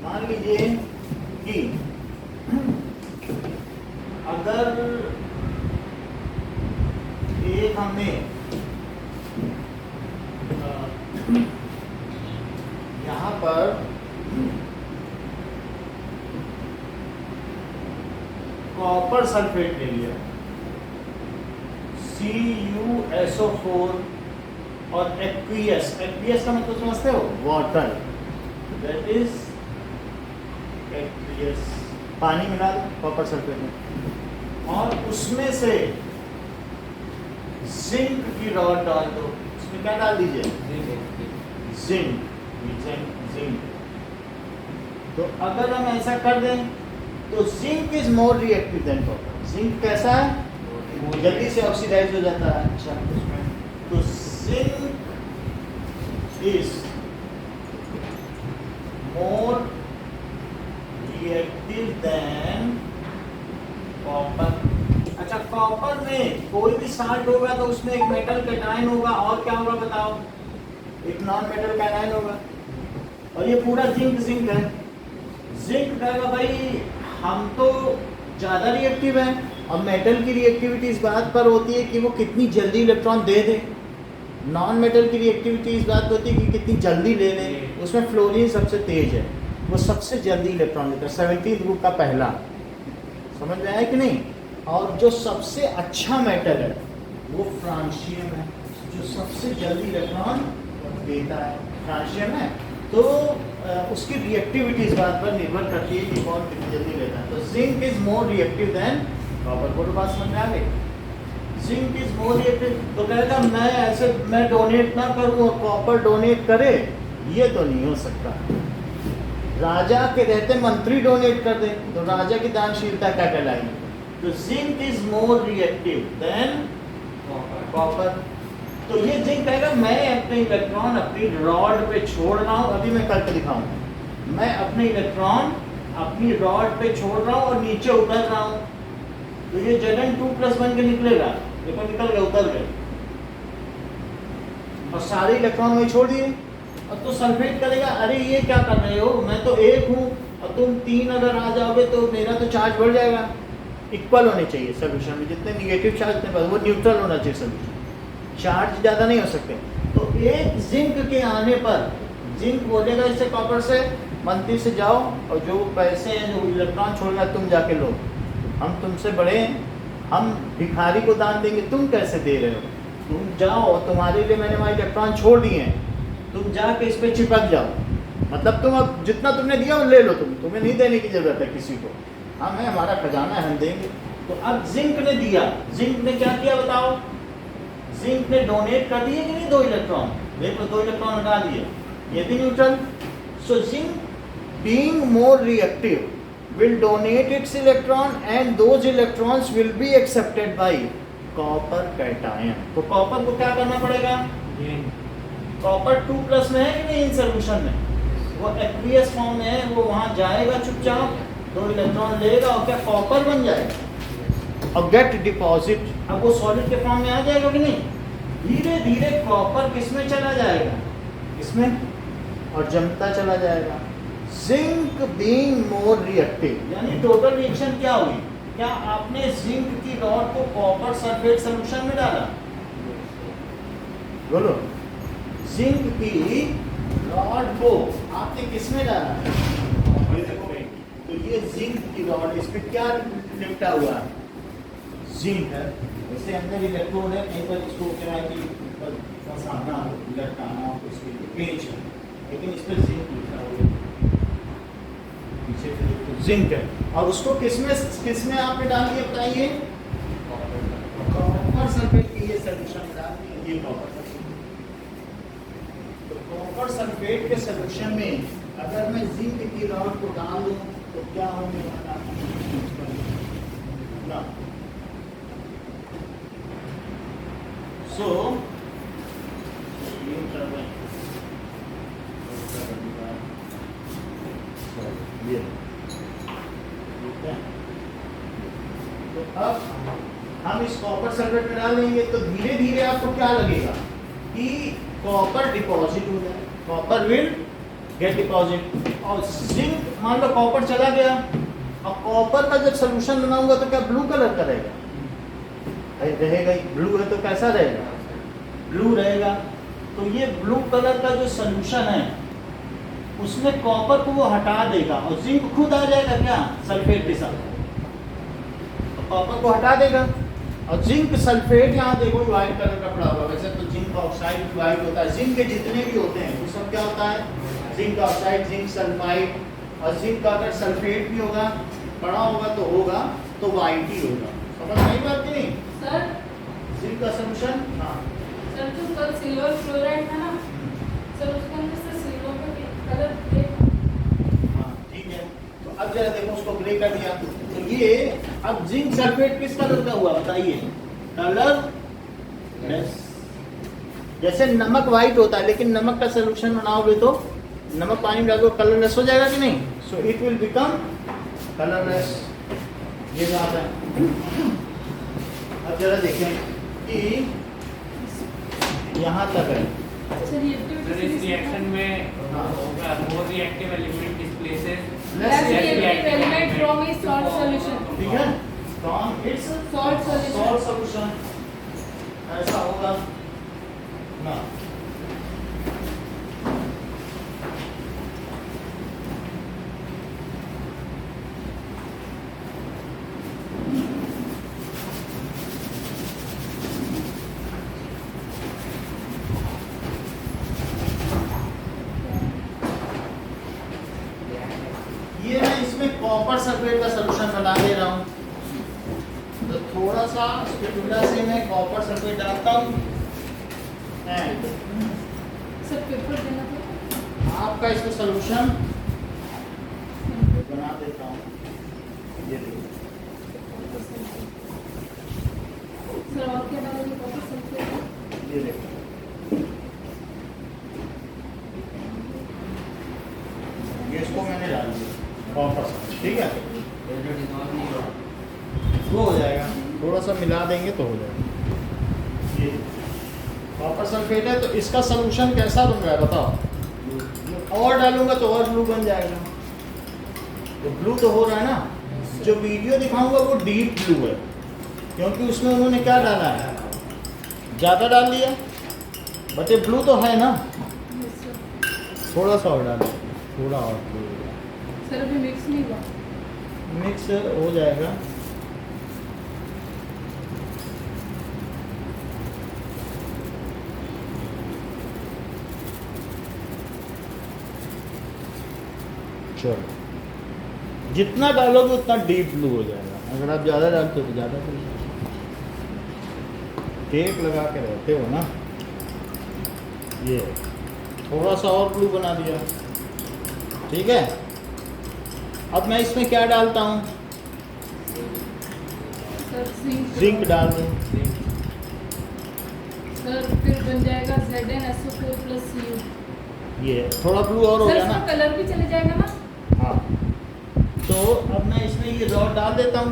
मान लीजिए कि अगर एक हमने यहाँ पर कॉपर सल्फेट ले लिया CuSO4 और एक्वियस का मतलब समझते हो, वाटर, दैट इज एक्वियस, पानी मिला दो कॉपर सल्फेट में और उसमें से जिंक की रॉड डाल दो। उसमें क्या डाल दीजिए, जिंक। तो अगर हम ऐसा कर दें तो zinc is more reactive than copper. Zinc कैसा है, जल्दी से ऑक्सीडाइज हो जाता है। अच्छा, तो zinc is more reactive than copper. अच्छा, कॉपर में कोई भी साल्ट होगा तो उसमें एक मेटल कैटायन होगा और क्या होगा बताओ, एक नॉन मेटल कैटायन होगा। और ये पूरा जिंक है। जिंक कहेगा भाई हम तो ज़्यादा रिएक्टिव हैं, और मेटल की रिएक्टिविटी इस बात पर होती है कि वो कितनी जल्दी इलेक्ट्रॉन दे दे। नॉन मेटल की रिएक्टिविटी इस बात पर होती है कि कितनी जल्दी ले ले। उसमें फ्लोरीन सबसे तेज है, वो सबसे जल्दी इलेक्ट्रॉन देता है, 17th ग्रुप का पहला। समझ में आया कि नहीं। और जो सबसे अच्छा मेटल है वो फ्रांशियम है, जो सबसे जल्दी इलेक्ट्रॉन देता है, फ्रांशियम है। तो उसकी रिएक्टिविटी इस बात पर निर्भर करती है कि कौन कितनी जल्दी लेता है। तो zinc is more reactive than copper. को बात समझ में आ गई। Zinc is more reactive. तो कहेगा मैं डोनेट ना करूं और कॉपर डोनेट करे, ये तो नहीं हो सकता। राजा के रहते मंत्री डोनेट कर दे तो राजा की दानशीलता क्या कहलाएगी। तो zinc is more reactive than copper. तो ये जिंक कहेगा मैं अपने इलेक्ट्रॉन अपनी रॉड पे छोड़ रहा हूँ। अभी मैं करके दिखाऊंगा। मैं अपने इलेक्ट्रॉन अपनी रॉड पे छोड़ रहा हूँ और नीचे उतर रहा हूँ। तो ये Zn2+1 के निकलेगा, देखो निकल गया, उतर गए और सारे इलेक्ट्रॉन वही छोड़ दिए। और तो सल्फेट करेगा अरे ये क्या कर रहे हो, मैं तो एक हूँ और तुम 3 अगर आ जाओगे तो मेरा तो चार्ज बढ़ जाएगा। इक्वल होने चाहिए सोल्यूशन में, जितने निगेटिव चार्ज उतने वो न्यूट्रल होना चाहिए सोल्यूशन, चार्ज ज़्यादा नहीं हो सकते। तो एक जिंक के आने पर जिंक बोलेगा इससे कॉपर से मंत्री से जाओ और जो पैसे हैं जो इलेक्ट्रॉन छोड़ेगा तुम जाके लो, हम तुमसे बड़े हैं, हम भिखारी को दान देंगे, तुम कैसे दे रहे हो, तुम जाओ, तुम्हारे लिए मैंने वहाँ इलेक्ट्रॉन छोड़ दिए हैं, तुम जाके इस पर चिपक जाओ। मतलब तुम अब जितना तुमने दिया वो ले लो, तुम्हें नहीं देने की जरूरत है किसी को, हम है, हमारा खजाना है, हम देंगे। तो अब जिंक ने दिया, जिंक ने क्या किया बताओ, जिंक ने डोनेट कर दिए कि नहीं 2 इलेक्ट्रॉन, देखो 2 इलेक्ट्रॉन हटा दिए, ये भी neutral. So zinc being more reactive will donate its electron and those electrons will be accepted by copper cation। तो कॉपर को क्या करना पड़ेगा, कॉपर 2+ में है कि नहीं इन सोल्यूशन में, वो एक्वियस फॉर्म में है, वो वहां जाएगा चुपचाप, 2 इलेक्ट्रॉन लेगा और क्या कॉपर बन जाएगा और गेट डिपॉजिट। अब वो सॉलिड के फॉर्म में आ जाएगा कि नहीं, धीरे धीरे कॉपर किसमें चला जाएगा, इसमें, और जमता चला जाएगा। जिंक बीइंग मोर रिएक्टिव, यानी टोटल रिएक्शन क्या हुई, क्या आपने जिंक की रॉड को कॉपर सल्फेट सॉल्यूशन में डाला, बोलो, जिंक की रॉड को आपने किस में डाला, ये देखो भाई, तो ये जिंक की रॉड, इस पे क्या लिपटा हुआ है, जिंक है, इससे अंदर इलेक्ट्रोड है, कहीं पर इसको क्या है कि फंसाना हो, लटकाना हो, उसके लिए पेंच है, लेकिन इस पर जिंक लिखा हुआ है, पीछे तो जिंक है, और उसको किसमें आपने डाल दिया बताइए, कॉपर सल्फेट की ये सॉल्यूशन में डाल दिया, ये कॉपर सल्फेट। तो कॉपर सल्फेट के सॉल्यूशन में अगर मैं जिंक की रॉड को डाल दूं तो क्या होने वाला ना, सो ये तो अब हम इस कॉपर सल्फेट में डाल देंगे तो धीरे धीरे आपको क्या लगेगा कि कॉपर डिपॉजिट हो जाए, कॉपर विल गेट डिपॉजिट। और जिंक मान लो कॉपर चला गया, अब कॉपर का जब सोल्यूशन बनाऊंगा तो क्या ब्लू कलर का रहेगा? रहेगा ही, ब्लू है तो कैसा रहेगा? ब्लू रहेगा। तो ये ब्लू कलर का जो सोल्यूशन है उसमें कॉपर को वो हटा देगा और जिंक खुद आ जाएगा क्या? सल्फेट के साथ तो कॉपर को हटा देगा और जिंक सल्फेट यहाँ देखो व्हाइट कलर का पड़ा हुआ। वैसे तो जिंक ऑक्साइड भी व्हाइट होता है, जिंक के जितने भी होते हैं वो सब क्या होता है? Zinc oxide, zinc sulphide. और जिंक का अगर सल्फेट भी होगा पड़ा होगा तो व्हाइट ही होगा। समझ नहीं बात की नहीं सर? जिंक का सोल्यूशन। हाँ सर जो कल सिल्वर फ्लोराइड था ना सर, उसके अंदर से सिल्वर का कलर ग्रे था। हाँ ठीक है। तो अब जरा देखो उसको ग्रे कर दिया तो ये अब जिंक सल्फेट किस कलर का हुआ बताइए? कलरलेस। जैसे नमक व्हाइट होता है लेकिन नमक का सोल्यूशन बनाओगे तो नमक पानी में डालोगे कलरलेस हो जाएगा कि नहीं? So it will become colourless. ये बात है। अब जरा देखें कि यहाँ तक है। सर ये सर इस रिएक्शन में होगा more reactive element displaces less reactive element from A salt solution. ठीक है, from its salt solution. Salt solution ऐसा होगा ना। ये मैं इसमें कॉपर सल्फेट का सोल्यूशन बना दे रहा हूँ तो थोड़ा सा स्पिटुला से मैं कॉपर सल्फेट डालता हूँ एंड सर पेपर देना था। आपका इसका सोल्यूशन बना देता हूँ। ये देखो सर और क्या डालेंगे? Copper sulphate. ये देखो ये इसको मैंने डाल दिया कॉपर सल्फेट। ठीक है, वो हो जाएगा। थोड़ा सा मिला देंगे तो हो जाएगा। ये कॉपर सल्फेट है तो इसका सोल्यूशन कैसा बन रहा है बताओ? और डालूंगा तो और ब्लू बन जाएगा। तो ब्लू तो हो रहा है ना। जो वीडियो दिखाऊंगा वो डीप ब्लू है क्योंकि उसमें उन्होंने क्या डाला है? ज़्यादा डाल दिया, बट ये ब्लू तो है ना। Yes sir. थोड़ा सा और डालो, थोड़ा और ब्लू सर अभी मिक्स नहीं हुआ। मिक्स हो जाएगा। चलो जितना डालोगे उतना डीप ब्लू हो जाएगा। अगर आप ज़्यादा डालते हो तो ज़्यादा कर टेप लगा के रहते हो ना। ये थोड़ा सा और ब्लू बना दिया। ठीक है, अब मैं इसमें क्या डालता हूँ? सर जिंक डाल दूँ। सर फिर बन जाएगा ZnSO4 + Cu। ये थोड़ा ब्लू और हो सर गया इसका ना। कलर भी चले जाएगा ना? हाँ, तो अब मैं इसमें ये रॉड डाल देता हूँ।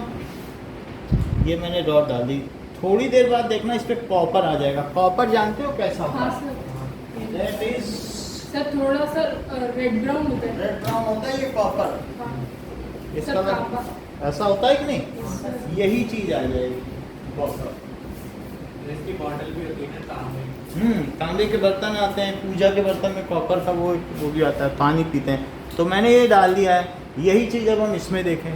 ये मैंने रॉड डाल दी। थोड़ी देर बाद देखना इस पे कॉपर आ जाएगा। कॉपर जानते हो कैसा होता हाँ है? सर। दैट इज सर थोड़ा सा रेड ब्राउन होता है। रेड ब्राउन होता है ये कॉपर। हाँ। इसका सर मतलब कापा। ऐसा होता है कि नहीं? Yes sir. यही चीज आ जाएगी कॉपर। इसकी बॉटल भी होती है ना तांबे। तांबे के बर्तन आते हैं, पूजा के बर्तन में कॉपर का वो भी आता है, पानी पीते हैं। तो मैंने ये डाल दिया है। यही चीज़ अब हम इसमें देखें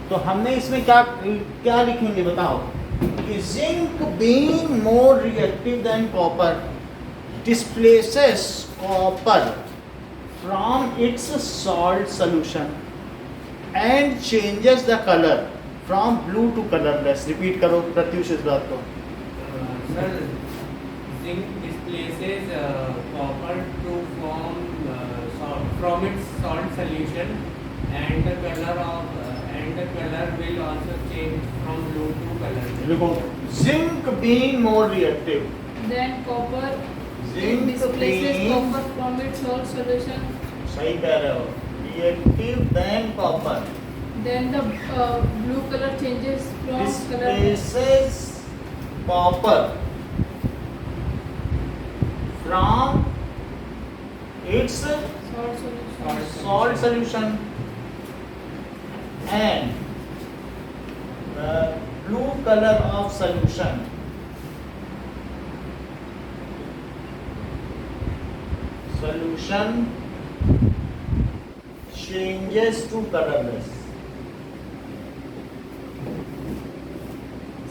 तो हमने इसमें क्या क्या लिखेंगे बताओ? कि zinc being more reactive than copper displaces copper from its salt solution and changes the colour from blue to colourless. Repeat करो प्रत्युष इस बात को। Sir zinc displaces copper to form from its salt solution and the color will also change from blue to color. देखो zinc being more reactive Then copper Zinc displaces being- copper from its salt solution. सही कह रहे हो, reactive than copper Then the blue color changes from color. displaces copper from it's salt solution salt solution and the blue color of solution changes to colorless.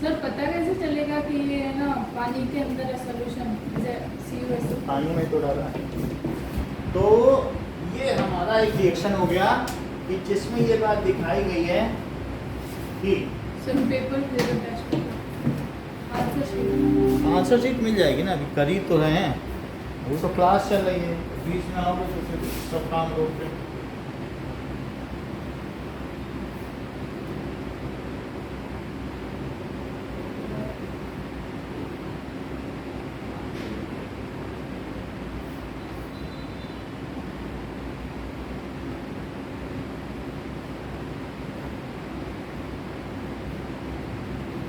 Sir पता कैसे चलेगा कि ये है ना पानी के अंदर है सॉल्यूशन, जैसे CO2 पानी में तो डाला है। तो ये हमारा एक रिएक्शन हो गया कि जिसमें ये बात दिखाई गई है कि सर पेपर दे दो test answer sheet. Answer sheet मिल जाएगी ना, अभी करीब तो रहे हैं, वो तो क्लास चल रही है, बीच में आओगे तो फिर सब काम रोक के।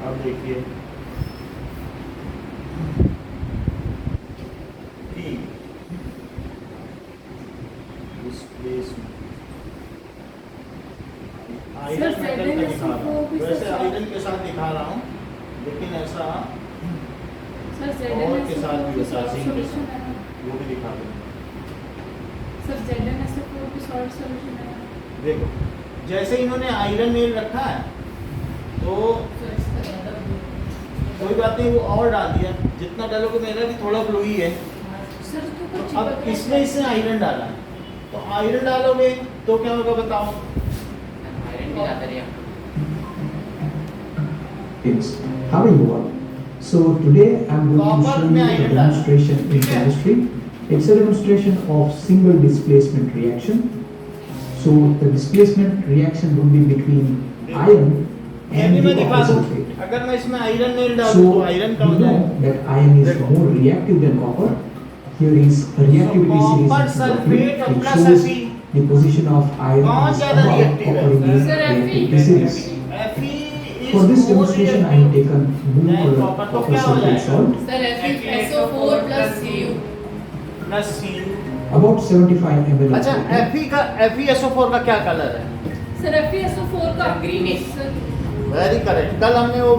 अब देखिए कि आयरन मेटल का दिखा रहा हूँ, वैसे आयरन के साथ दिखा रहा हूँ, लेकिन ऐसा सर और के साथ भी ऐसा सॉल्ट जिंक के सॉल्यूशन साथ है ना। वो भी दिखा दूँ। सर ZnSO4 भी सॉल्ट सॉल्यूशन है ना। देखो जैसे इन्होंने आयरन मेल रखा है तो कोई बात नहीं, वो और डाल दिया, जितना डालोगे मेरा भी थोड़ा फ्लो ही है। सर तो तो कुछ अब इसमें इससे आयरन डाला है, तो आयरन डालोगे तो क्या होगा बताओ? आयरन भी जाता रहा। It's how are you all? So today I'm going to Copper show में you a iron demonstration in ठीक है। chemistry. It's a demonstration of single displacement reaction. So the displacement reaction will be between iron ये and भी the मैं दिखा copper दूँ, sulfate. अगर मैं इसमें आयरन मेल डालूँ So तो आयरन का we हो know जाएगा। that iron is देखो। more reactive than copper. Here is a reactivity series copper in front of sulfate you. It plus shows Fe। the position of iron कौन is ज्यादा above reactive है? copper in the Sir, Fe। reactivity series. Fe is For this more demonstration, I have reactive taken blue than color copper, तो copper क्या हो sulfate जाएगा? salt. Sir FeSO4 plus Cu। plus Cu। About 75 ml. अच्छा FeSO4 का क्या colour है? Sir FeSO4 का Greenish। Sir very correct. कल हमने वो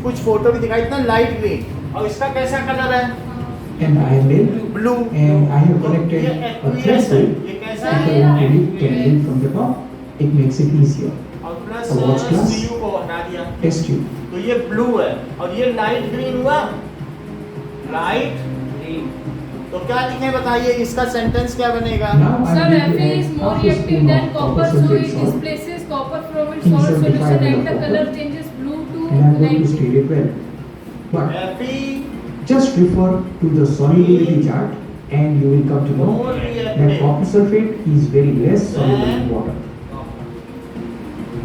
कुछ फोटो भी दिखाई थी ना, लाइट ग्रीन, और इसका कैसा कलर है? And iron nail. Blue. And I have ये connected a aqueous thread है, switch. ये कैसा If है? I want to read 10 read from the top, it makes it easier. और प्लस और watch class? Cu को हटा दिया, Test tube. तो ये ब्लू है और ये लाइट ग्रीन हुआ। लाइट तो क्या लिखे बताइए, इसका सेंटेंस क्या बनेगा? Now I Sir, am going to Fe add is more half a reactive spoon than of copper, copper so sulfate it salt. displaces copper from its In salt 75 solution and ml the of color copper. changes blue to And I am going light to state green. it well. But Fe just refer to the solubility chart and you will come to know more that reactive copper sulfate is very less soluble in water.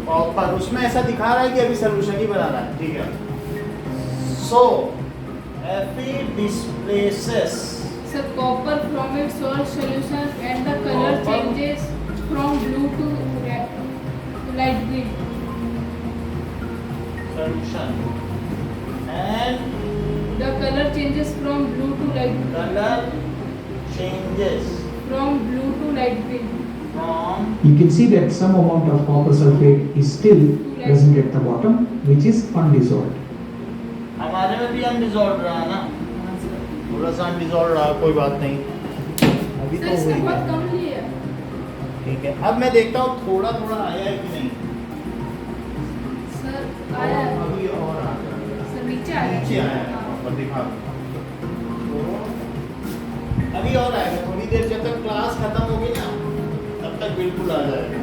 Copper, उसमें ऐसा दिखा रहा है कि अभी solution ही बना रहा है, ठीक है। सो Fe displaces So copper from its salt solution and the color Copper. changes from blue to light green. solution and The color changes from blue to light color changes from blue to light green. from You can see that some amount of copper sulfate is still present at the bottom, which is undissolved. हमारे में भी undissolved रहा ना, थोड़ा सा undissolved रहा, कोई बात नहीं, अभी सर तो इसका हुई बहुत है, कम लिया। ठीक है। अब मैं देखता हूँ थोड़ा थोड़ा आया है कि नहीं। सर आया है। अभी और आ रहा है। सर नीचे आया नीचे आया है, हाँ। ऊपर दिखा तो अभी और आएगा, थोड़ी देर जब तक क्लास खत्म होगी ना तब तक बिल्कुल आ जाएगा।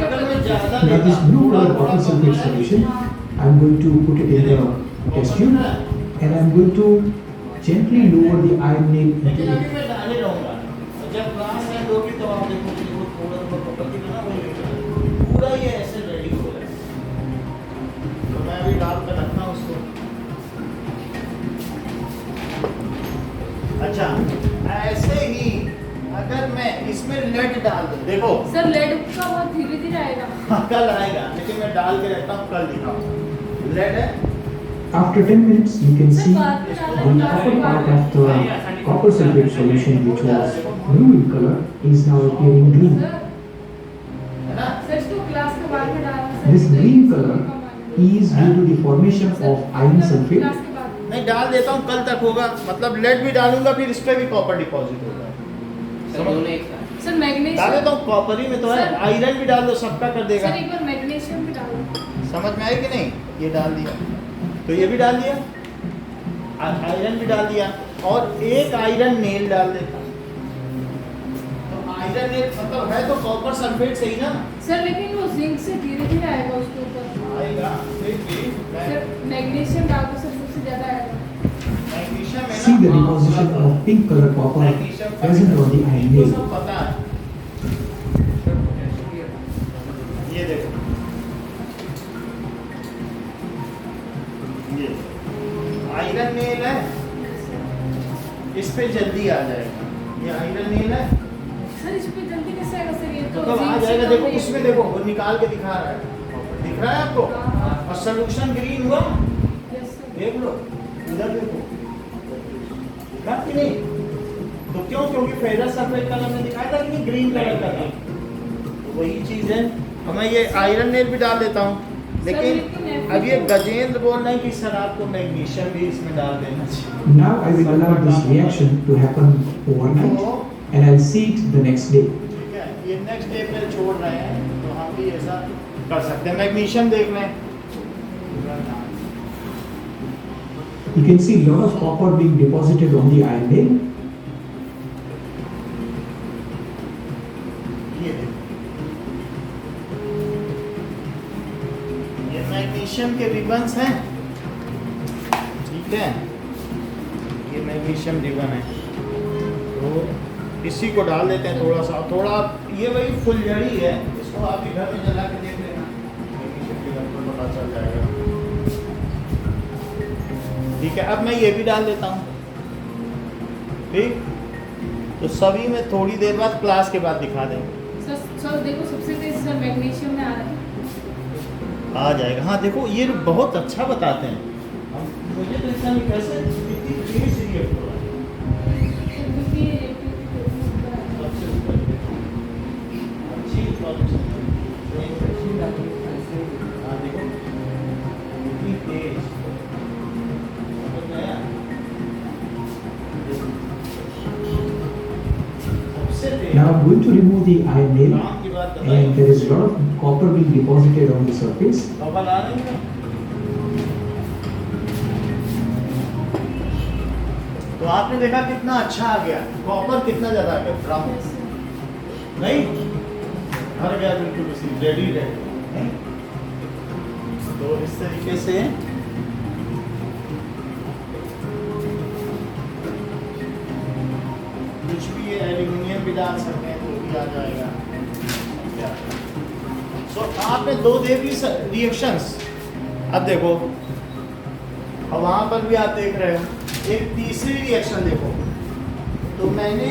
अगर मैं ज़्यादा Now this लेता blue थोड़ा color थोड़ा copper sulfate तो solution, I am going to put it in the test tube and I am going to gently lower the iron nail लेकिन into अभी it. मैं डाले रहूँगा, और जब क्लास एंड होगी तो आप देखोगे वो थोड़ा थोड़ा पकड़ के ना वही पूरा ये ऐसे रेडी हो रहा है। तो मैं अभी डाल कर रखना उसको। अच्छा, ऐसे ही अगर मैं इसमें लेड डाल दूँ, देखो सर लेड का बहुत धीरे धीरे आएगा। कल आएगा, लेकिन मैं डाल के रखता हूँ, कल दिखाऊँ। लेड है After 10 minutes, you can sir see बाद में the डालना upper part of the copper sulfate solution, which was blue in color, is now appearing green. Sir है ना? सर इसको क्लास के बाद में डालना sir. This green color is due to the formation of iron sulfate. Class के बाद में। नहीं डाल देता हूँ, कल तक होगा, मतलब लेड भी डालूंगा, फिर इस पे भी कॉपर डिपॉजिट होगा। सर दोनों एक साथ। सर डाल मैग्नीशियम देता हूँ, कॉपर ही में तो है, सर- आयरन भी डाल दो, सबका कर देगा। सर एक बार मैग्नीशियम भी डालो। समझ में आई कि नहीं? ये डाल दिया, तो ये भी डाल दिया, आयरन भी डाल दिया, और एक आयरन नेल डाल देता। तो आयरन नेल मतलब है तो कॉपर सल्फेट सही ना सर लेकिन वो जिंक से धीरे धीरे आएगा उसके ऊपर। आएगा, फिर भी सर मैग्नीशियम डाल दो सर, सबसे ज्यादा आएगा। मैग्नीशियम है See the ना, deposition of pink color copper present on the iron वो nail. सब पता है। ये देखो, ये आयरन नेल है, इस पे जल्दी आ जाएगा। ये आयरन नेल है, सर इस पे जल्दी कैसे आएगा सर? ये तो मतलब आ जिंक से जाएगा। कम देखो नहीं है। उसमें देखो, वो निकाल के दिखा रहा है, दिख रहा है आपको? हाँ। और सोल्यूशन ग्रीन हुआ, यस सर। देख लो, उधर देखो, दिखा कि नहीं? तो क्यों? क्योंकि फेरस सल्फेट कलर में दिखाया था कि नहीं, ग्रीन कलर का था। तो वही चीज है। तो मैं ये आयरन नेल भी डाल देता हूँ, लेकिन अब ये गजेंद्र बोल रहे हैं कि सर आपको मैग्नीशियम भी इसमें डाल देना चाहिए। Now I will allow this reaction to happen overnight, तो and I'll see it the next day. ठीक है, ये नेक्स्ट डे पे छोड़ रहे हैं, तो हम भी ऐसा कर सकते हैं। मैग्नीशियम देख लें, You can see a lot of copper being deposited on the iron nail. ये देखो, ये मैग्नीशियम के रिबन्स हैं, ठीक है, ये मैग्नीशियम रिबन है। तो इसी को डाल देते हैं थोड़ा सा, थोड़ा ये वही फुलझड़ी है, इसको आप भी घर में जला के देख लेना, मैग्नीशियम रिबन को पता चल जाएगा। ठीक है, अब मैं ये भी डाल देता हूँ। ठीक, तो सभी में थोड़ी देर बाद क्लास के बाद दिखा देंगे। सर देखो सबसे तेज सर मैग्नीशियम में आ रहा है। आ जाएगा। हाँ देखो, ये बहुत अच्छा बताते हैं। मुझे तो इतना नहीं, कैसे इतनी तेज रिएक्ट हो रहा है। क्योंकि ये reactivity होता है। सबसे ऊपर देखो, अच्छी solution है। हाँ देखो, इतनी तेज, समझ में आया? सबसे तेज। Now I'm going to remove the iron nail, काम की बात and बताइए। there is a lot of copper being deposited on the surface. Bubble आ रही है? तो आपने देखा कितना अच्छा आ गया, कॉपर कितना ज्यादा आ गया, ब्राउन Yes, sir। नहीं भर गया बिल्कुल उसी रेडी नहीं? तो इस तरीके से कुछ भी ये एल्यूमिनियम भी डाल सकते हैं तो भी आ जाएगा। सो आपने दो दे दी रिएक्शंस। अब देखो, अब वहां पर भी आप देख रहे हो एक तीसरी रिएक्शन देखो। तो मैंने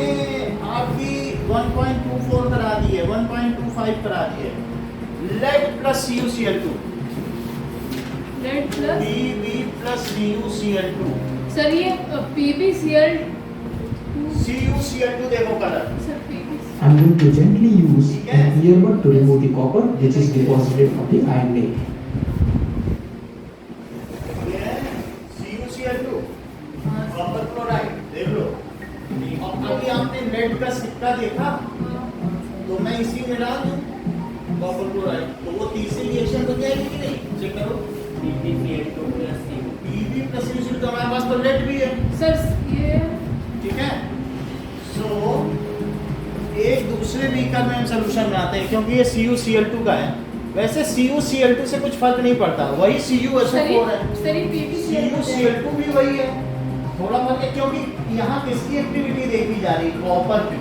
आपकी 1.24 करा दी है, 1.25 करा दी है। Lead plus CuCl2, lead plus Pb plus CuCl2, sir ये PbCl CuCl2 देखो colour. Sir PbCl I'm going to gently use an earbud to remove the copper which is deposited on the iron nail. ये है CuCl2, हाँ, copper chloride देख लो। और अभी आपने lead का सिक्का देखा, तो मैं इसी में डाल दूं कॉपर क्लोराइड, तो वो तीसरी रिएक्शन हो जाएगी कि नहीं? चेक करो, PbCl2 plus Cu। Pb plus CuCl2, तो हमारे पास तो लेड भी है, सर ये ठीक है। सो एक दूसरे बीकर में हम सोल्यूशन बनाते हैं, क्योंकि ये CuCl2 का है। वैसे CuCl2 से कुछ फर्क नहीं पड़ता, वही CuSO4 है, सर ये PbCl CuCl2 भी वही है। थोड़ा फर्क है, क्योंकि यहाँ किसकी एक्टिविटी देखी जा रही है? कॉपर की।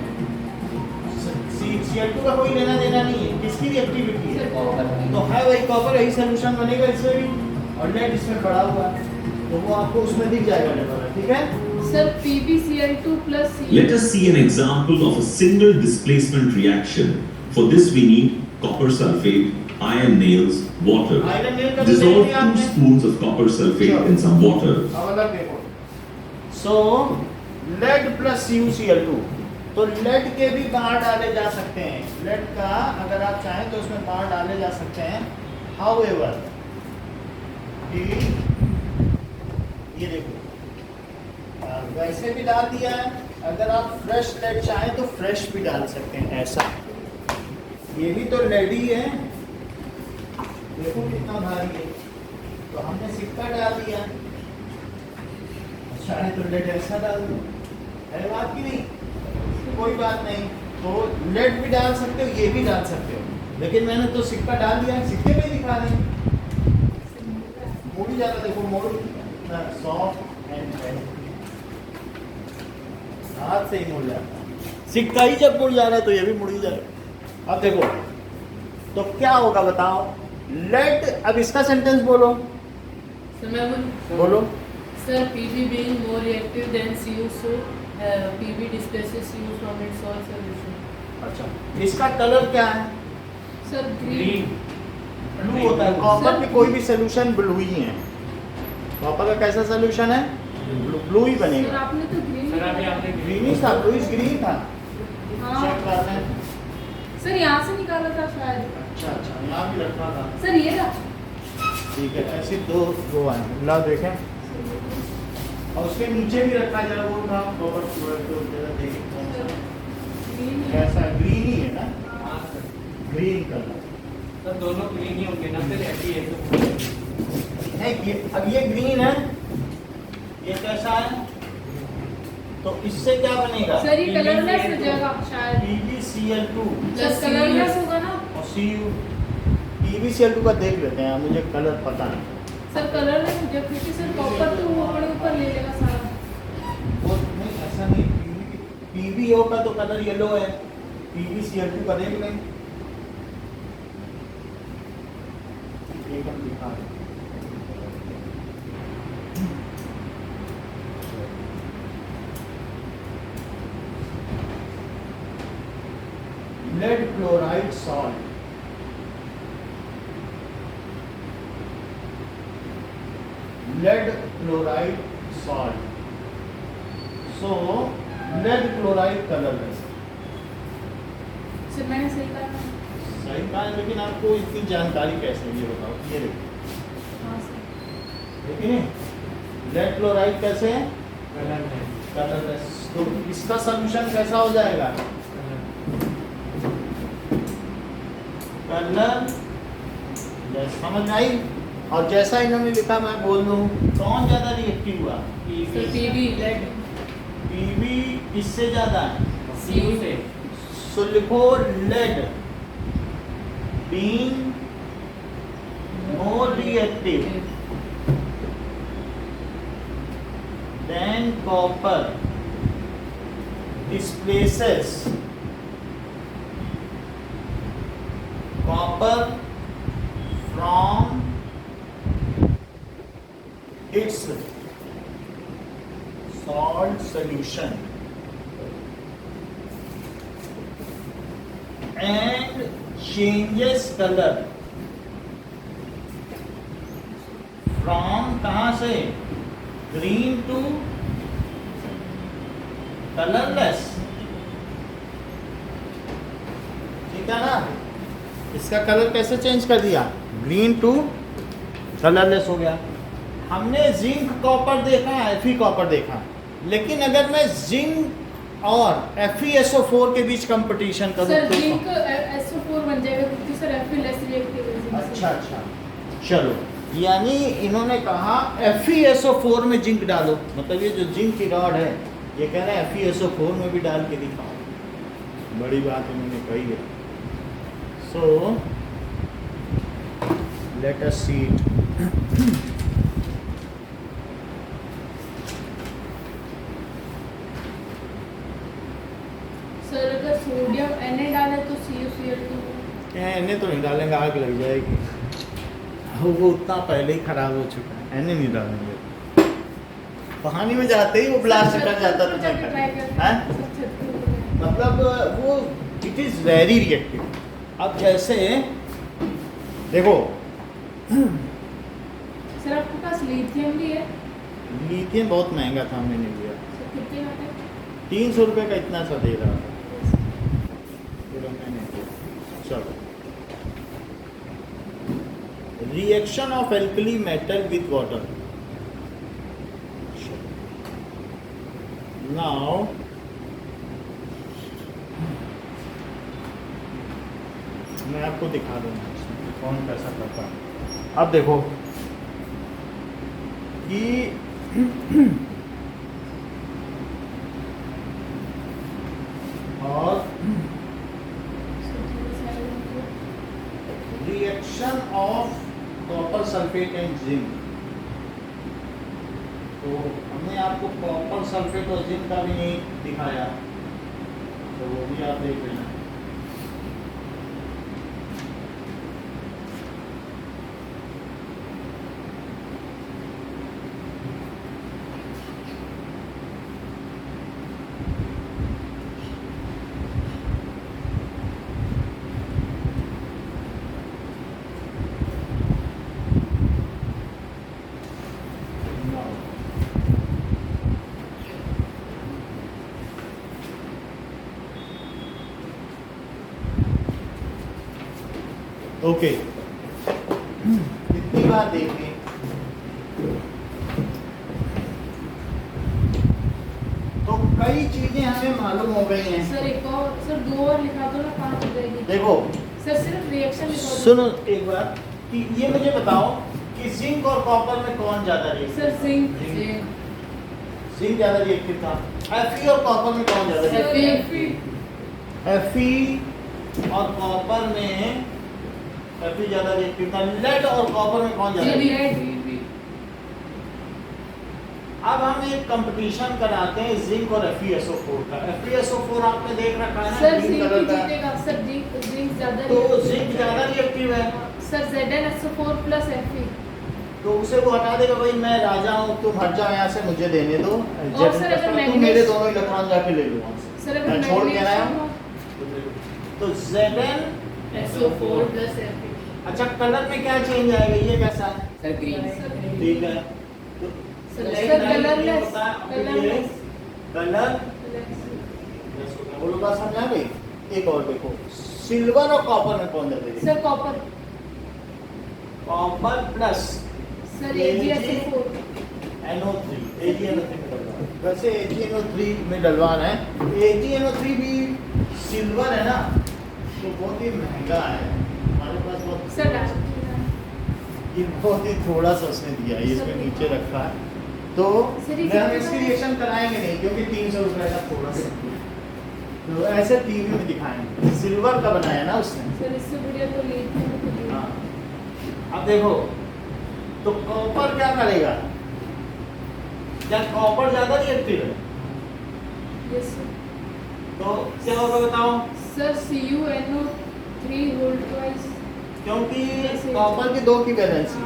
Cl2 का कोई लेना देना नहीं है, किसकी भी एक्टिविटी है? तो है वही कॉपर, यही सोल्यूशन बनेगा इसमें भी, और लेड इसमें पड़ा हुआ है, तो वो आपको उसमें दिख जाएगा लेवल, ठीक है। Sir PbCl2 plus Cu। Let us see an example of a single displacement reaction. For this we need copper sulfate, iron nails, water. Iron nail का तो Dissolve देख लिया 2 आपने। spoons of copper sulfate in some water. अब अलग देखो। सो lead plus CuCl2, तो lead के भी बाहर डाले जा सकते हैं। लेड का अगर आप चाहें तो उसमें बाहर डाले जा सकते हैं। हाउएवर ये देखो, वैसे भी डाल दिया है। अगर आप फ्रेश लेड चाहें तो फ्रेश भी डाल सकते हैं ऐसा। ये भी तो लेड ही है, देखो कितना भारी है। तो हमने सिक्का डाल दिया, चाहे तो लेड ऐसा डाल दो, है बात की नहीं, कोई बात नहीं। तो लेड भी डाल सकते हो, ये भी डाल सकते हो, लेकिन मैंने तो सिक्का डाल दिया है। सिक्के में दिखा दें, मुड़ी जाता, देखो मोड़ सॉफ्ट एंड हाथ से ही मुड़ जाता। सिक्का ही जब मुड़ जा रहा है तो ये भी मुड़ ही जाएगा। अब देखो तो क्या होगा बताओ। लेड, अब इसका सेंटेंस बोलो, बोलो। Sir, PB being more reactive than Cu, so PB displaces Cu from its salt solution. अच्छा, इसका कलर क्या है? Sir, ग्रीन ब्लू होता है। कॉपर में कोई भी सोल्यूशन ब्लू ही है। कॉपर का कैसा सोल्यूशन है? ब्लू ही Sir, बनेगा। आपने तो green सर अभी आपने ग्रीन ही था, ब्लूइश ग्रीन था। हाँ। चेक कर लें। सर यहाँ से निकाला था शायद। अच्छा, यहाँ भी रखा था। सर ये रहा। ठीक है, ऐसे दो आए, ला देखें। और उसके नीचे भी रखा जरा, वो था कॉपर तो जरा देखें कौन सा Green है। कैसा। ग्रीन ही है ना, हाँ सर, ग्रीन कलर सर दोनों ग्रीन ही होंगे ना, फिर ऐसी है तो है। अब ये ग्रीन है, ये कैसा है? तो इससे क्या बनेगा? सर ये कलरलेस हो जाएगा शायद। PbCl2 सर कलरलेस होगा ना। और PbCl2 का देख लेते हैं, मुझे कलर पता नहीं। सर कलरलेस हो जाएगा क्योंकि सर कॉपर तो वो अपने ऊपर ले लेगा सारा। वो नहीं, ऐसा नहीं। PbO का तो कलर येलो है, PbCl2 का देख लें। एक हम दिखा दें। Lead chloride salt, lead chloride salt, so lead chloride colorless। Sir मैंने सही कहा ना? सही कहा है, लेकिन आपको इतनी जानकारी कैसे ये बताओ। ये देखो, हाँ सर। देखिए lead chloride कैसे है? कलर है colorless। तो इसका सॉल्यूशन कैसा हो जाएगा? कलर, समझ आई? और जैसा इन्होंने लिखा मैं बोल दूं, कौन ज्यादा रिएक्टिव हुआ? Sir PB lead. PB इससे ज्यादा है। Cu से सो लिखो lead being more reactive than copper displaces copper from its salt solution and changes color from कहाँ से? green to colorless। ठीक है ना? इसका कलर कैसे चेंज कर दिया? ग्रीन टू कलरलेस हो गया। हमने जिंक कॉपर देखा, Fe कॉपर देखा, लेकिन अगर मैं जिंक और FeSO4 के बीच कंपटीशन करूं सर तो जिंक SO4 बन जाएगा क्योंकि सर Fe लेस रिएक्टिव है। अच्छा, चलो, यानी इन्होंने कहा FeSO4 में जिंक डालो, मतलब ये जो जिंक की रॉड है ये कह रहे हैं FeSO4 में भी डाल के दिखाओ। बड़ी बात इन्होंने कही है। So let us see it. Sir अगर सोडियम Na डाले तो CuCl2। एन तो नहीं डालेंगे, आग लग जाएगी। वो उतना पहले ही खराब हो चुका है, एन नहीं डालेंगे। पानी में जाते ही वो ब्लास्ट कर जाता तो क्या करें? हैं? मतलब वो इट इज़ वेरी रिएक्टिव। अब जैसे देखो, सर आपके पास लिथियम भी है? लिथियम बहुत महंगा था, हमने नहीं लिया। सर कितने का है? ₹300 का इतना सा दे रहा था। चलो मैंने, चलो reaction of alkali metal with water. Now मैं आपको दिखा दूंगा इसमें कौन कैसा करता है। अब देखो कि और reaction of copper sulphate and zinc. तो हमने आपको कॉपर सल्फेट और जिंक का भी नहीं दिखाया, तो वो भी आप देख लेना। ओके, कितनी बार देखें। तो कई चीजें हमें मालूम हो गई हैं। सर एक और, सर 2 और लिखा दो ना, 5 हो जाएगी। देखो सर सिर्फ रिएक्शन लिखा दो। सुनो एक बार कि ये मुझे बताओ कि जिंक और कॉपर में कौन ज्यादा रिएक्टिव? Sir zinc. जिंक ज्यादा रिएक्टिव था। Fe और कॉपर में कौन ज्यादा रिएक्टिव? Fe और कॉपर में Fe ज्यादा रिएक्टिव था। लेड और कॉपर में कौन ज्यादा रिएक्टिव? अब हम एक कंपटीशन कराते हैं जिंक और FeSO4 का। FeSO4 आपने देख रखा है ना, सर ग्रीन जिंक कलर का। जीतेगा। सर जिंक ज्यादा। तो जिंक ज्यादा रिएक्टिव है, सर ZnSO4 प्लस Fe। तो उसे वो हटा देगा, भाई मैं राजा हूँ, तुम हट जाओ यहाँ से, मुझे देने दो। और सर अगर तुम मैग्नेट- मेरे दोनों इलेक्ट्रॉन जाके ले लो वहाँ से। सर अगर मैं छोड़ के आया मैग्नेशियम हूँ। हो, तो SO4 प्लस Fe। अच्छा, कलर में क्या चेंज आएगा? ये कैसा है? Sir green. ठीक है। तो सर next सर time ये कलरलेस। होता है, अब ये कलरलेस। कलर वो लोग बात समझा गई। एक और देखो, सिल्वर और कॉपर में कौन ज्यादा है? Sir copper. Copper plus sir AgSO4। NO3 AgNO3 में डलवाना है। वैसे AgNO3 में डलवाना है। AgNO3 भी सिल्वर है ना, तो बहुत ही महंगा है हमारे पास। बहुत सर ये बहुत ही थोड़ा सा उसने दिया है, इसमें नीचे रखा है। तो सर, ये मैं हम कितना इसकी है? रिएक्शन कराएंगे नहीं, क्योंकि ₹300 का थोड़ा सा, तो ऐसे टीवी में दिखाएंगे। सिल्वर का बनाया ना उसने। सर इससे बढ़िया तो लिथियम को दिया। हाँ। अब देखो, तो कॉपर क्या करेगा? क्या कॉपर ज्यादा रिएक्टिव है? Yes sir. तो क्या होगा बताओ? Sir CuNO3 hold twice. क्योंकि कॉपर की 2 की वैलेंसी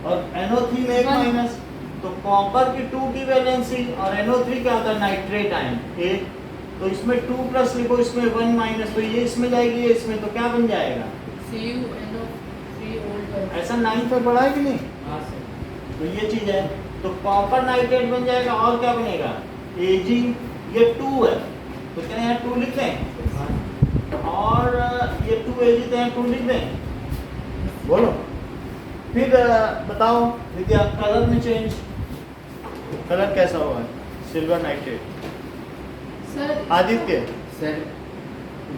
और NO3 में 1 वन। माइनस, तो कॉपर की 2 की वैलेंसी और NO3 क्या होता है? Nitrate ion 1। तो इसमें 2 प्लस लिखो, इसमें 1 माइनस, तो ये इसमें जाएगी, ये इसमें, तो क्या बन जाएगा? CuNO3 hold twice. ऐसा 9 पे पढ़ा है कि नहीं? हाँ सर। तो ये चीज है। तो कॉपर नाइट्रेट बन जाएगा, और क्या बनेगा? Ag, ये 2 है, तो क्या यहाँ 2 लिखें? और ये 2Ag, तो यहाँ 2 लिख दें। बोलो फिर बताओ विद्या, कलर में चेंज, कलर कैसा होगा? Silver nitrate. Sir Aditya, sir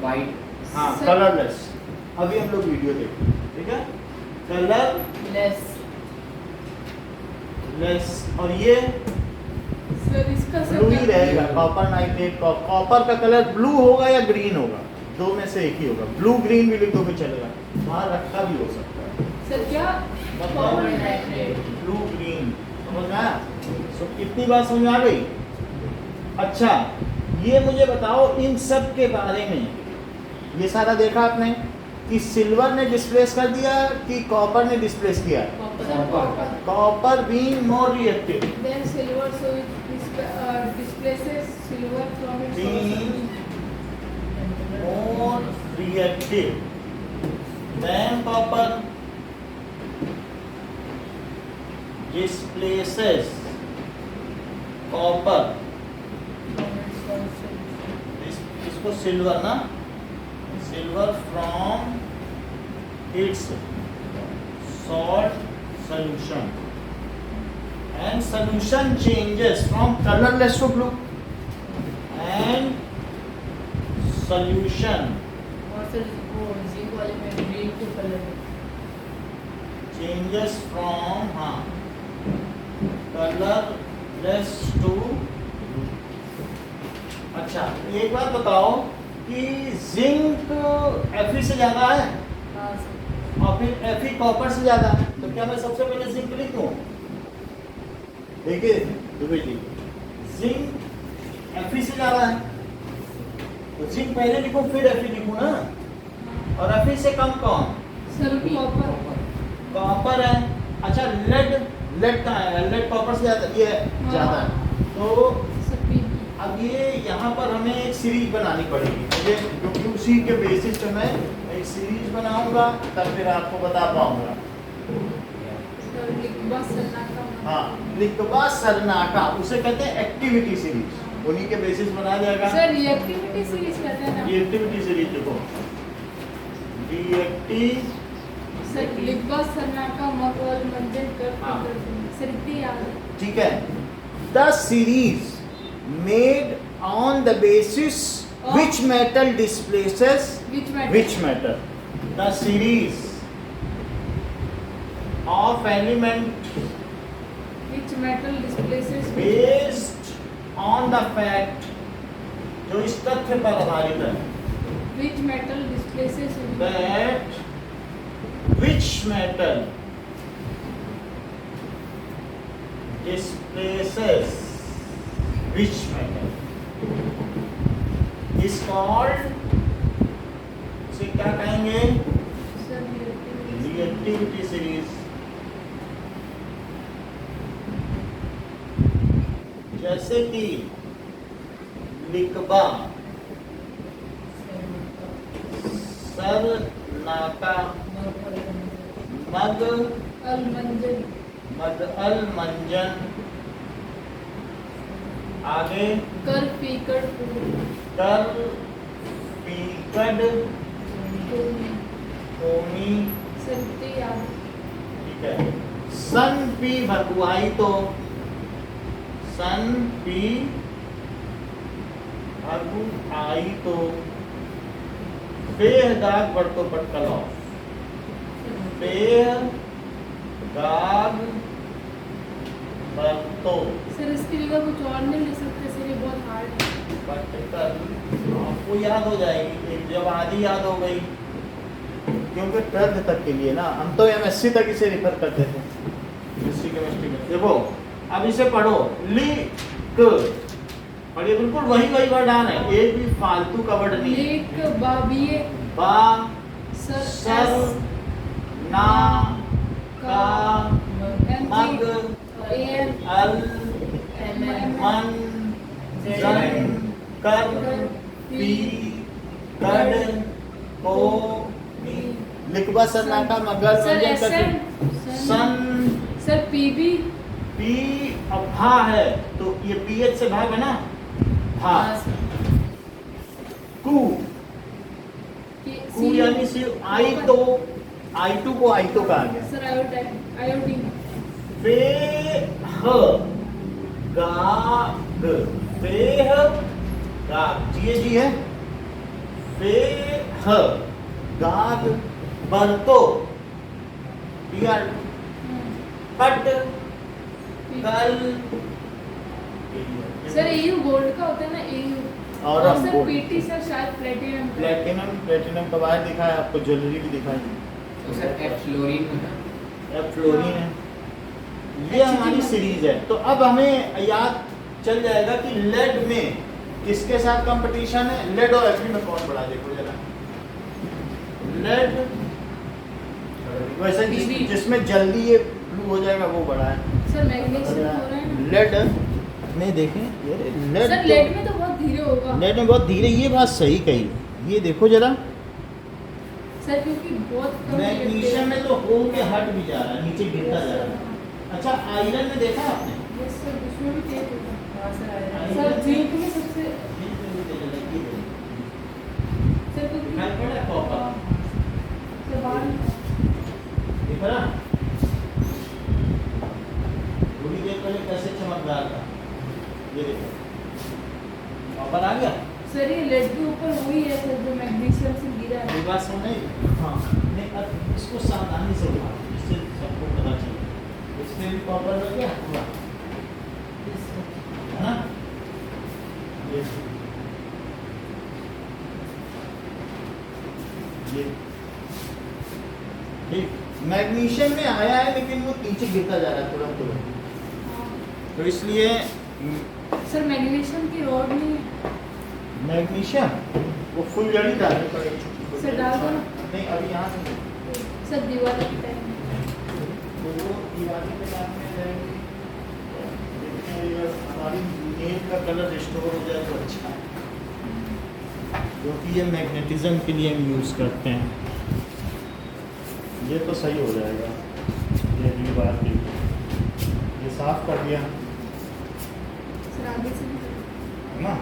white. हाँ सर- कलरलेस। अभी हम लोग वीडियो देखें, ठीक है? Colour less. लेस, और ये सर इसका सर ब्लू ही रहेगा। कॉपर नाइट्रेट, कॉपर का कलर ब्लू होगा या ग्रीन होगा? 2 में से एक ही होगा। ब्लू ग्रीन भी लिखो भी चलेगा, वहाँ रखा भी हो सकता है। सर क्या? Copper nitrate. ब्लू ग्रीन, समझ में आया? So, कितनी बात समझ में आ गई? अच्छा, ये मुझे बताओ इन सब के बारे में, ये सारा देखा आपने कि सिल्वर ने डिस्प्लेस कर दिया कि कॉपर ने डिस्प्लेस किया? Copper. Copper being more reactive, Then silver, so it displaces silver from its Being more reactive than copper, displaces copper तो सिल्वर ना, silver from its salt solution and solution changes from colorless to blue and solution और sir वो zinc वाले में green to colour changes from colorless to blue। अच्छा एक बात बताओ कि जिंक Fe से ज्यादा है हाँ सर और फिर Fe कॉपर से ज्यादा है, तो क्या मैं सबसे पहले जिंक लिख दूं? देखिए दुबे जी, जिंक Fe से ज्यादा है तो जिंक पहले लिखूं फिर Fe लिखूं ना, और Fe से कम कौन? सर कॉपर कॉपर है। अच्छा लेड, लेड कहाँ है? लेड कॉपर से ज्यादा, ये ज्यादा है। तो सर पी अब ये यहाँ पर हमें एक सीरीज बनानी पड़ेगी मुझे, क्योंकि उसी के बेसिस पे मैं एक सीरीज बनाऊंगा, तब फिर आपको बता पाऊंगा। सर लिखबा सन्नाटा हाँ, लिखबा सरनाटा उसे कहते हैं एक्टिविटी सीरीज, उन्हीं के बेसिस बनाया जाएगा। सर ये एक्टिविटी सीरीज कहते हैं ना ये एक्टिविटी सीरीज देखो, रिएक्टिव सर लिखबा सन्नाटा मगल मंजन कर हाँ। सर इतनी याद है ठीक है। The series made on the basis which metal displaces which matter which metal? The series of element which metal displaces based on the fact, जो इस तथ्य पर आधारित है, which metal displaces that which metal displaces which metal is called, इसे क्या कहेंगे? Sir reactivity reactivity series. जैसे कि लिखबा सरनाटा मग अल मंजन मद अल मंजन, आगे कर पीकर कर पीकड होनी, सर इतनी याद ठीक है। सन पी भगवाई तो सन पी भगुआई तो बेह दाग बढ़तो पटकल बेह दाग बढ़तो सर इसकी जगह कुछ और नहीं ले सकते सर, ये बहुत हार्ड है पटकल, आपको याद हो जाएगी जब आधी याद हो गई, क्योंकि 12th तक के लिए ना, हम तो MSc तक इसे रिफर करते थे हिस्ट्री केमिस्ट्री में। देखो अब इसे पढ़ो, लिख पढ़िए, बिल्कुल वही वर्ड आना है, एक भी फालतू का वर्ड नहीं है। लेक बाबिए बा सर ना का मग एन अल मन जन कर पी कड को लिखबा सरनाटा मगर सर मंजन कर एसएन सन सर पीबी पी अब भा है तो ये पीएच से भाग है ना, भा कू कू यानी सिर्फ आई तो I2 को I2 कहा गया। सर आयोडीन फे ह गा ग फेह गाग, जी है फेह गाग बरतो बियर कट कल सर एयू गोल्ड का होता है ना एयू, और और हम सर gold। पीटी सर शायद प्लेटिनम का। प्लेटिनम का बाहर दिखाया आपको, ज्वेलरी भी दिखाई, तो सर एफ फ्लोरीन होता अब फ्लोरीन है। ये हमारी सीरीज है। तो अब हमें याद चल जाएगा कि लेड में किसके साथ कंपटीशन है, लेड और Fe में कौन बड़ा, देखो जरा। लेड वैसे जिसमें जल्दी ये ब्लू हो जाएगा वो बड़ा है। सर मैग्नीशियम हो रहा है ना लेड में देखें, ये लेड सर लेड में तो बहुत धीरे होगा लेड में बहुत धीरे, ये बात सही कही। ये देखो जरा, सर क्योंकि बहुत कम मैग्नीशियम में तो हो के हट भी जा रहा है, नीचे गिरता जा रहा है। अच्छा आयरन में देखा आपने? यस सर उसमें भी तेज होगा। है। सर जिंक में सबसे बात समझ नहीं? हाँ नहीं, अब इसको सावधानी से उठाओ जिससे सबको पता चले। इसमें भी कॉपर लग गया पूरा, है ना? ये ठीक मैग्नीशियम में आया है लेकिन वो नीचे गिरता जा रहा है तुरंत, तो इसलिए सर मैग्नीशियम की रॉड नहीं है। मैग्नीशियम वो फुल जड़ी डालनी पड़ेगी। सर डाल दो ना। नहीं अभी यहाँ से नहीं। सर दीवार लगता है। तो वो दीवारी पे डालने जाएंगे, हमारी नेल का कलर रिस्टोर हो जाए तो अच्छा है, क्योंकि ये मैग्नेटिज्म के लिए हम यूज़ करते हैं। ये तो सही हो जाएगा, ये अगली बार के लिए ये साफ कर दिया सर आगे से भी है ना।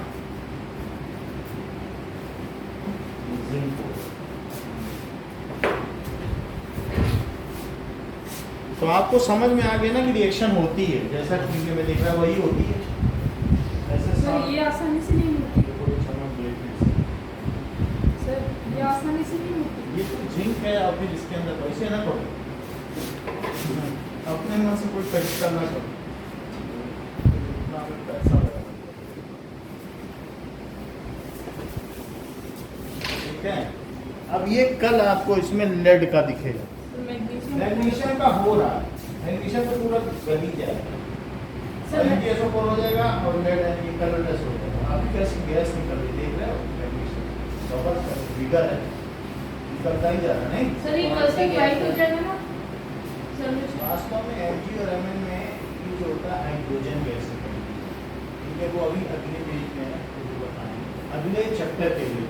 जिंक को। तो आपको समझ में आ गया ना कि रिएक्शन होती है, जैसा टीवी में दिख रहा है वही होती है। ऐसे सर साफ ये आसानी से नहीं होती। थोड़ी चमक देखने से। सर ये आसानी से नहीं होती। ये तो जिंक है और फिर इसके अंदर वैसे ना करो, अपने मन से कोई तरीका ना करो, इतना में पैसा लगा। ठीक है, अब ये कल आपको इसमें लेड का दिखेगा। मैग्नीशियम का हो रहा है, मैग्नीशियम तो पूरा गली जाएगा, सर MgSO4 हो जाएगा और लेड एनर्जी कलरलेस हो जाएगा। आपकी कैसी गैस निकल रही देख रहे हो, मैग्नीशियम जबरदस्त बिगर है, निकलता ही जा रहा है नहीं। सर ये कल से वाइट हो जाएगा ना। सर वास्तव में Mg और Mn में यूज होता है हाइड्रोजन गैस, ठीक है, वो अभी अगले पेज में है, तो बताएंगे अगले चैप्टर के लिए।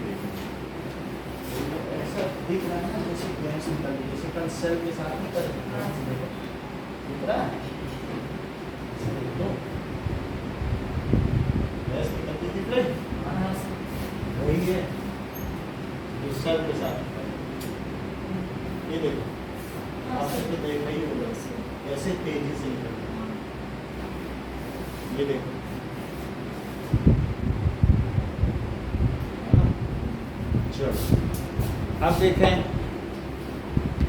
ऐसा दिख रहा है ना जैसे गैस निकल रही है, जैसे कल सेल के साथ में कर दिख रहा है, तो गैस निकलती दिख रही वही है जो सेल के साथ निकल रही है। ये देखो आप सबको देख रही होगा कैसे तेजी से निकल रही है, ये देखो चलो अब देखें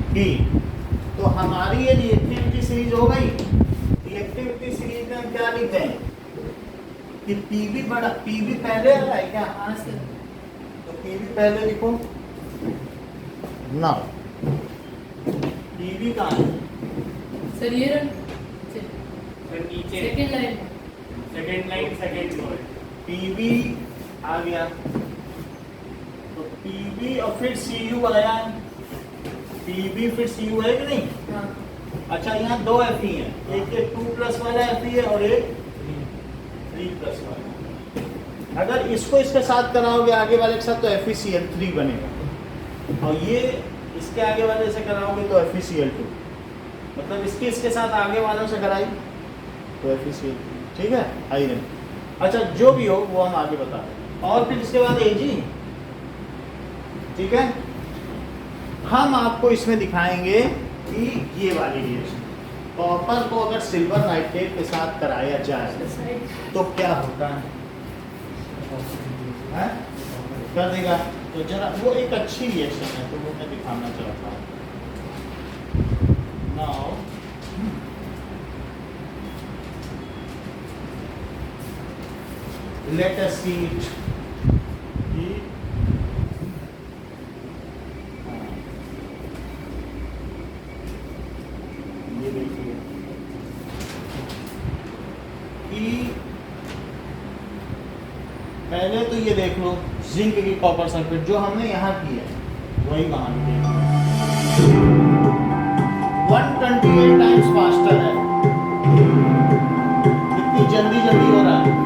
कि तो हमारी ये रिएक्टिविटी सीरीज हो गई। रिएक्टिविटी सीरीज में हम क्या लिखते हैं कि पीवी बड़ा, पीवी पहले आ रहा है क्या? हाँ सर। तो पीवी पहले लिखो ना, पीवी कहाँ है? सर ये रन फिर नीचे second line. Second line second floor. PV आ गया, तो पीवी और फिर सीयू आया, पीवी फिर सीयू है कि नहीं? हाँ अच्छा यहाँ दो Fe हैं, एक ये 2+ वाला Fe है और एक 3+ वाला। अगर इसको इसके साथ कराओगे आगे वाले के साथ तो FeCl3 बनेगा, और ये इसके आगे वाले से कराओगे तो FeCl2, मतलब इसके साथ आगे वालों से कराई तो FeCl3। ठीक है, आइए अच्छा जो भी हो वो हम आगे बता दें। और फिर इसके बाद Ag, ठीक है, हम आपको इसमें दिखाएंगे कि ये वाली रिएक्शन कॉपर को अगर सिल्वर नाइट्रेट के साथ कराया जाए तो क्या होता है, कर देगा। तो जरा वो एक अच्छी रिएक्शन है तो वो मैं दिखाना चाहता हूँ। Now let us see it. ये देखिए कि पहले तो ये देख लो जिंक की कॉपर सल्फेट जो हमने यहाँ की है वही वहां की है, 128 टाइम्स फास्टर है, इतनी जल्दी जल्दी हो रहा है,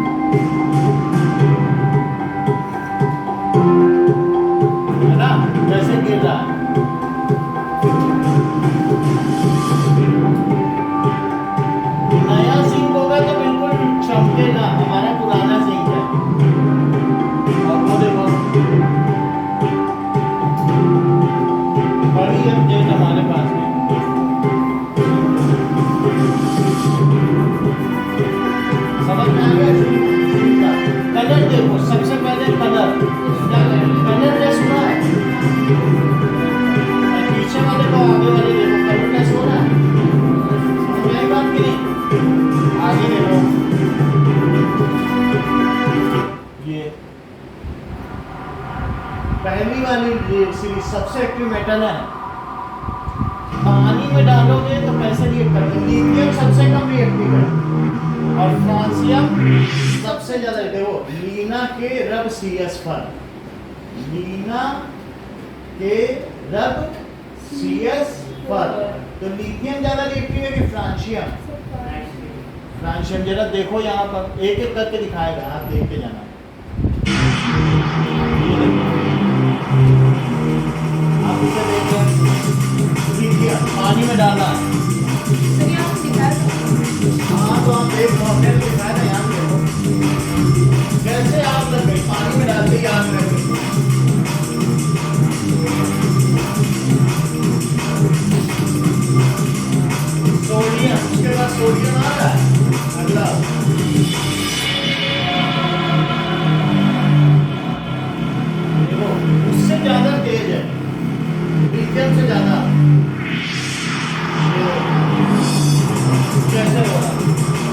है ना, कैसे गिर रहा है। नया सिंक होगा तो बिल्कुल चमकेगा, हमारा पुराना सिंक है। और वो देखो बड़ी अपडेट हमारे पास में, समझ में आ गया सिंक का कलर देखो। सबसे पहले कलर क्या कलर सुना है लीड सीरीज सबसे एक्टिव मेटल है। पानी में डालोगे तो कैसे रिएक्ट करते हैं? लिथियम सबसे कम रिएक्टिव है और फ्रांसियम सबसे ज्यादा। देखो लीना के रब CH4, लीना के रब CH4, तो लिथियम ज्यादा रिएक्टिव है कि फ्रांसियम? फ्रांसियम। जरा देखो यहाँ पर एक एक करके दिखाएगा, आप देख के जाना। ये देखो, आप इसे देखो, लिथियम पानी में डाला है। सर ये आपको दिखाया था। हाँ तो आप देख मॉडल दिखाया था, यहाँ देखो कैसे आप लग गई, पानी में डालते ही आग लग गई। सोडियम, उसके बाद सोडियम आ रहा है अगला। देखो उससे ज्यादा तेज है, लिथियम से ज्यादा। कैसे हो रहा है?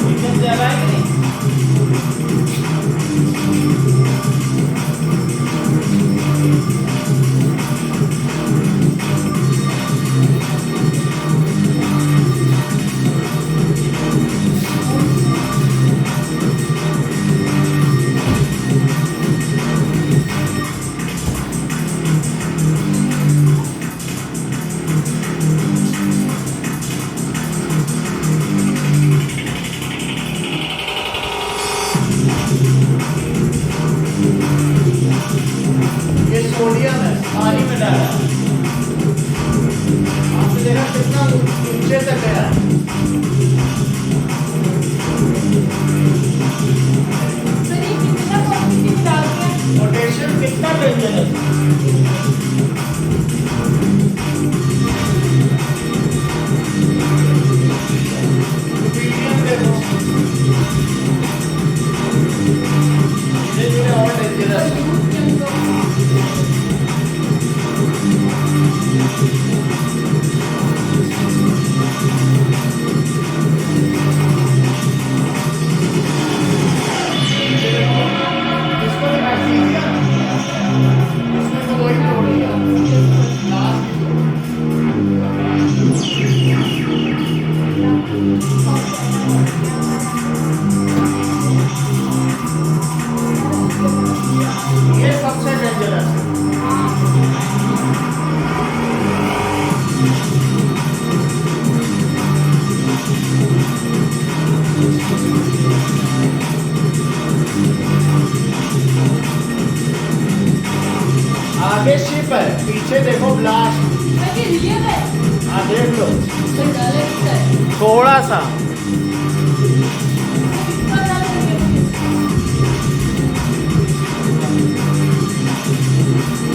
लिथियम ज्यादा है कि नहीं? ये सोडियम है, पानी में डाला है। आपने देखा कितना नीचे तक गया है। सर ये कितना क्वांटिटी में डालते हैं? पोटेशियम कितना डेंजर है? रुबिडियम देखो, धीरे-धीरे और डेंजरस है। इसको दिखा दीजिए, इसमें तो वही तोड़ दिया लास्ट की। ये सबसे डेंजरस है। आगे शिप है, पीछे देखो ब्लास्ट। सर ये रियल है? हाँ देख लो, सर डाले कितना है? थोड़ा सा। कितना डालेंगे?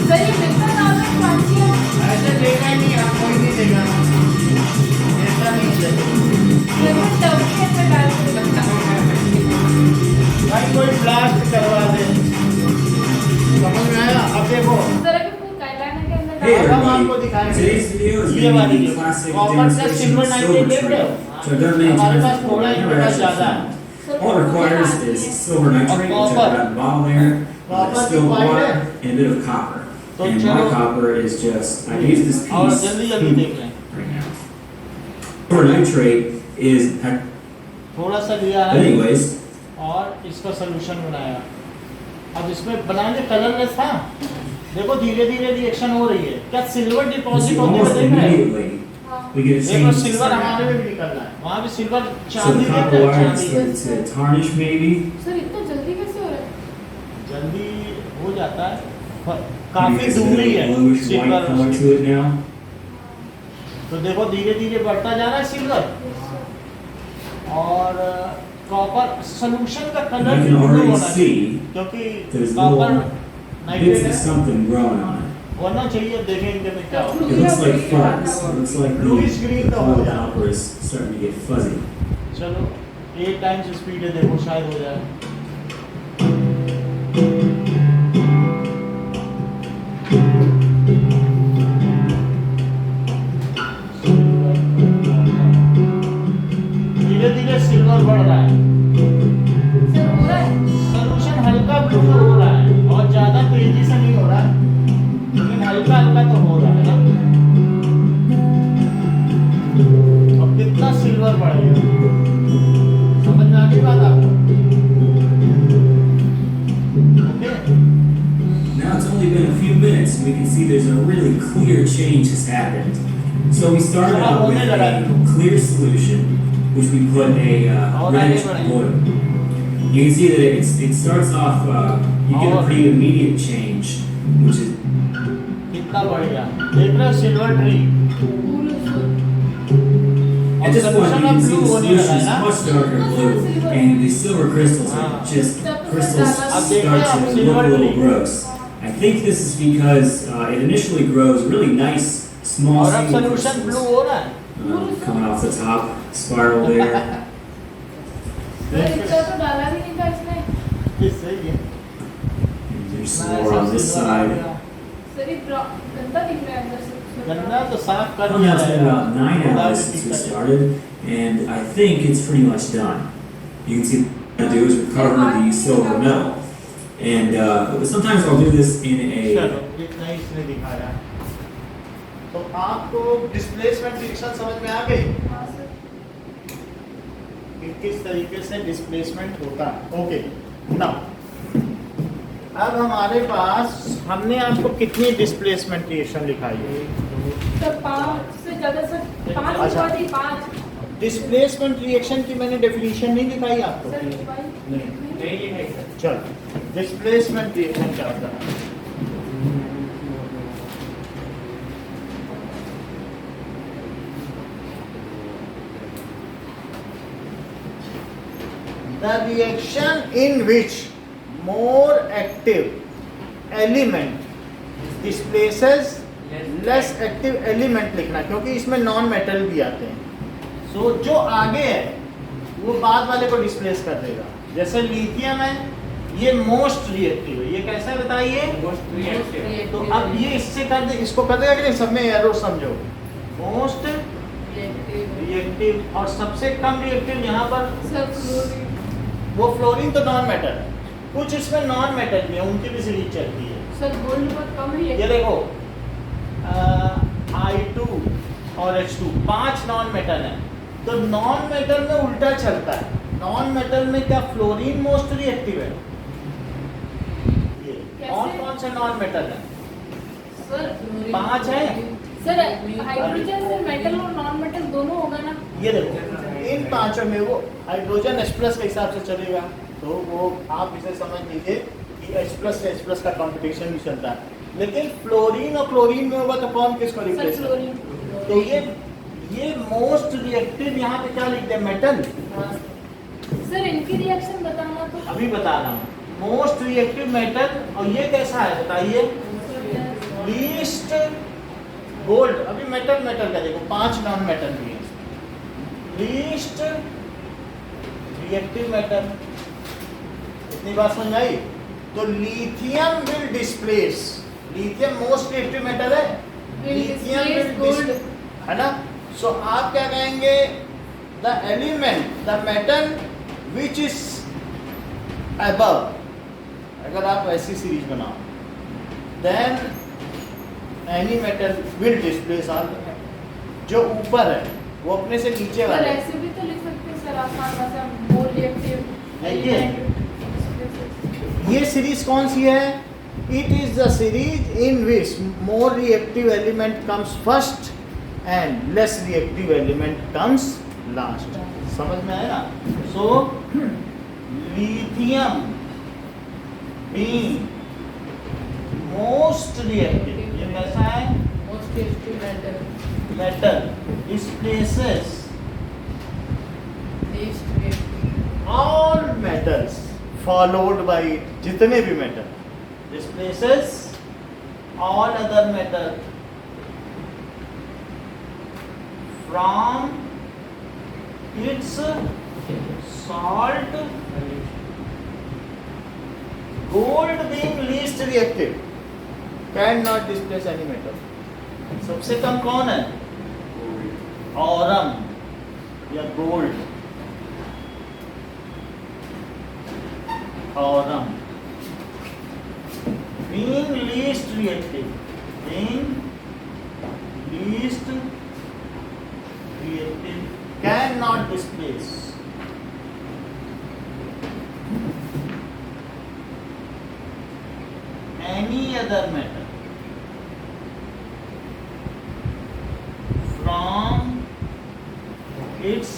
सर ये कितना डालना है क्वांटिटी? ऐसे देगा ही नहीं, आप कोई नहीं देगा, ऐसा नहीं देगा ये डब के अंदर डाल भाई, कोई ब्लास्ट करवा दे। समझ में आया? अब देखो सर अगर कोई गाइडलाइन के अंदर Hey अब हम डाल आपको everybody, दिखाएंगे। today's video is ये going to वाली be देखो, classic कॉपर का demonstration सिल्वर of 98 silver देख रहे हो? trade. So I've got main हमारे time पास for थोड़ा ही बड़ा ज्यादा है। All it requires is silver nitrate, which I've got in the bottle there, Copper distilled required water, है। and a bit of copper. तो And चलो। my copper is just, I use this और piece जल्दी जल्दी देख लें। right now. Silver nitrate is, थोड़ा सा लिया है anyways, और इसका सोल्यूशन बनाया। अब इसमें बनाने कलरलेस था, देखो धीरे धीरे रिएक्शन हो रही है। क्या सिल्वर you डिपॉजिट see होते हुए almost देख रहे हो? immediately we get a देखो change. सिल्वर हमारे में भी निकल रहा है, वहाँ भी सिल्वर So चांदी the देख copper रहे हो? wire चांदी started to tarnish maybe. Sir इतना जल्दी कैसे हो रहा है? जल्दी हो जाता है, Maybe काफी it's a दूरी little है bluish white silver. color to it now. तो देखो धीरे धीरे बढ़ता जा रहा है सिल्वर, और कॉपर सोल्यूशन का And कलर I भी can ब्लू already होना चाहिए, see क्योंकि there's copper little nitrate bits of है, something growing on it. होना चाहिए। देखेंगे में क्या होगा। It looks like fuzz. It looks like Bluish green the तो हो whole जाए। copper is starting to get fuzzy. चलो 8 टाइम्स स्पीड है, देखो शायद हो जाए। धीरे धीरे सिल्वर बढ़ रहा है, सर हो रहा है? सोल्यूशन हल्का ब्लू हो रहा है और ज्यादा तेजी से नहीं हो रहा है, लेकिन हल्का हल्का तो हो रहा है ना। अब कितना सिल्वर बढ़ेगा, समझ में आ गई बात आपको? Okay. Now it's only been a few minutes and we can see there's a really clear change has happened. So we started out with a clear solution, which we put a reddish blue. You can see that it starts off, you get a pretty immediate change, which is कितना बढ़िया, देख रहे हो silver tree. at this point you can see the solution is much darker blue, and the silver crystals are just crystals starting to look a little gross. I think this is because it initially grows really nice small और अब single solution blue crystals हो रहा है। coming off the top, spiral there. Sir इतना तो डाला भी नहीं था इसने। ये सही है। There's some more on this side. Sir ये गंदा दिख रहा है अंदर से। गंदा तो साफ कर Well, दिया now it's been about 9 है। hours since we started, and I think it's pretty much done. You can see what I do is recover the silver metal. And sometimes I'll do this in चलो a इतना ही इसने दिखाया। तो आपको displacement reaction समझ में आ गई हाँ सर। कि किस तरीके से डिस्प्लेसमेंट होता है। ओके, नाउ अब हमारे पास हमने आपको कितनी डिस्प्लेसमेंट रिएक्शन लिखाई है? सर 5 से ज़्यादा सर 5 अच्छा। लिखवा दी 5। डिस्प्लेसमेंट रिएक्शन की मैंने डेफिनेशन नहीं दिखाई आपको। सर लिखवाई। नहीं लिखाई सर। चलो डिस्प्लेसमेंट रिएक्शन क्या होता है? The reaction in which more active element displaces less active element लिखना, क्योंकि इसमें नॉन मेटल भी आते हैं। सो जो आगे है वो बाद वाले को डिस्प्लेस कर देगा। जैसे लिथियम है, ये मोस्ट रिएक्टिव है। ये कैसा है बताइए? Most reactive. तो अब ये इससे कर दे, इसको कर देगा कि नहीं? सब में एरो समझो, मोस्ट रिएक्टिव और सबसे कम रिएक्टिव यहाँ पर सर फ्लोरीन। वो फ्लोरीन तो नॉन मेटल है, कुछ इसमें नॉन मेटल भी है, उनकी भी सीरीज चलती है। सर गोल्ड बहुत कम है ये देखो I2 और H2 5 नॉन मेटल है। तो नॉन मेटल में उल्टा चलता है। नॉन मेटल में क्या फ्लोरीन मोस्ट रिएक्टिव है? ये कैसे? कौन से नॉन मेटल है? सर 5 है। सर हाइड्रोजन से मेटल और नॉन मेटल दोनों होगा ना? ये देखो इन पांचों में वो हाइड्रोजन H+ के हिसाब से चलेगा, तो वो आप इसे समझ लीजिए कि H+ से H+ का कंपटीशन भी चलता है। लेकिन फ्लोरीन और क्लोरीन में होगा तो कौन किसको सर रिप्लेस करेगा? फ्लोरीन। तो ये मोस्ट रिएक्टिव यहाँ पे क्या लिखते हैं? मेटल। सर इनकी रिएक्शन बताना तो। अभी बता रहा हूँ, मोस्ट रिएक्टिव मेटल। और ये कैसा है बताइए? Least gold. अभी मेटल का देखो 5 नॉन मेटल भी है। लीस्ट रिएक्टिव मेटल, इतनी बात समझ आई? तो lithium will displace, lithium most reactive metal है, लिथियम विल डिस्प्लेस, है ना? सो आप क्या कहेंगे? The element, the metal which is above, अगर आप ऐसी सीरीज बनाओ, then any metal will displace all the metal. जो ऊपर है वो अपने से नीचे सर वाले। ऐसे भी तो लिख सकते हैं सर आसान भाषा में, मोर रिएक्टिव। ये सीरीज कौन सी है? It is the series in which more reactive element comes first and less reactive element comes last. समझ में आया? So lithium being most reactive, ये कैसा है? Most reactive metal. Metal displaces least reactive. all metals followed by it, जितने भी metal displaces all other metal from its salt. Gold being least reactive cannot displace any metal. सबसे कम कौन है? Aurum या gold. Aurum being least reactive in least reactive cannot displace any other matter from its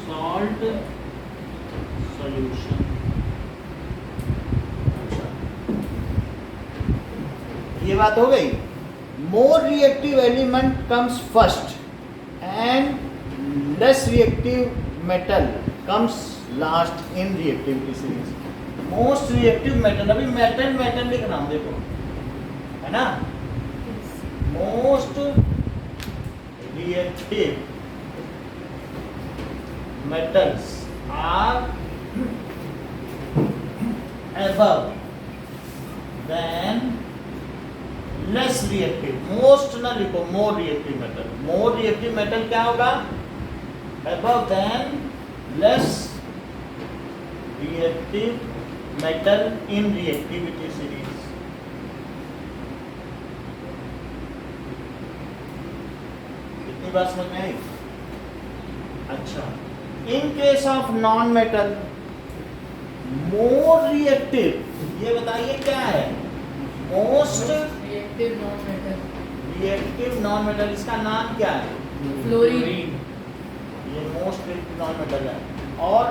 salt solution. ये बात हो गई. More reactive element comes first and less reactive metal comes last in reactivity series. Most reactive metal, अभी metal लिख रहा हूँ देखो, है ना? Most reactive metals are above than less reactive. Most ना लिखो, more reactive metal. More reactive metal क्या होगा? Above than less reactive metal in reactivity series. कितनी बात समझ में आई? अच्छा, in case of non-metal, more reactive, ये बताइए क्या है? Most reactive non-metal, इसका नाम क्या है? फ्लोरीन। ये मोस्ट रिएक्टिव नॉन मेटल है. और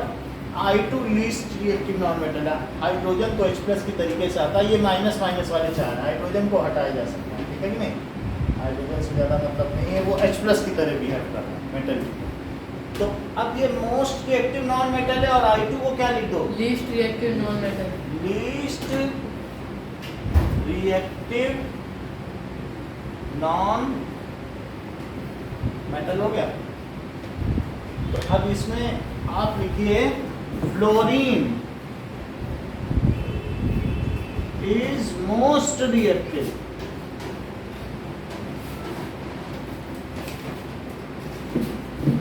I2 least reactive non metal है. हाइड्रोजन तो H+ की तरीके से आता है. ये माइनस माइनस वाले चार, हाइड्रोजन को हटाया जा सकता है, ठीक है कि नहीं? हाइड्रोजन से ज़्यादा मतलब नहीं है, वो H+ की तरह बिहेव कर रहा है मेटल. तो अब ये मोस्ट रिएक्टिव नॉन मेटल है और I2 को क्या लिख दो? Least reactive non metal. Least reactive non metal हो गया. तो अब इसमें आप लिखिए fluorine is most reactive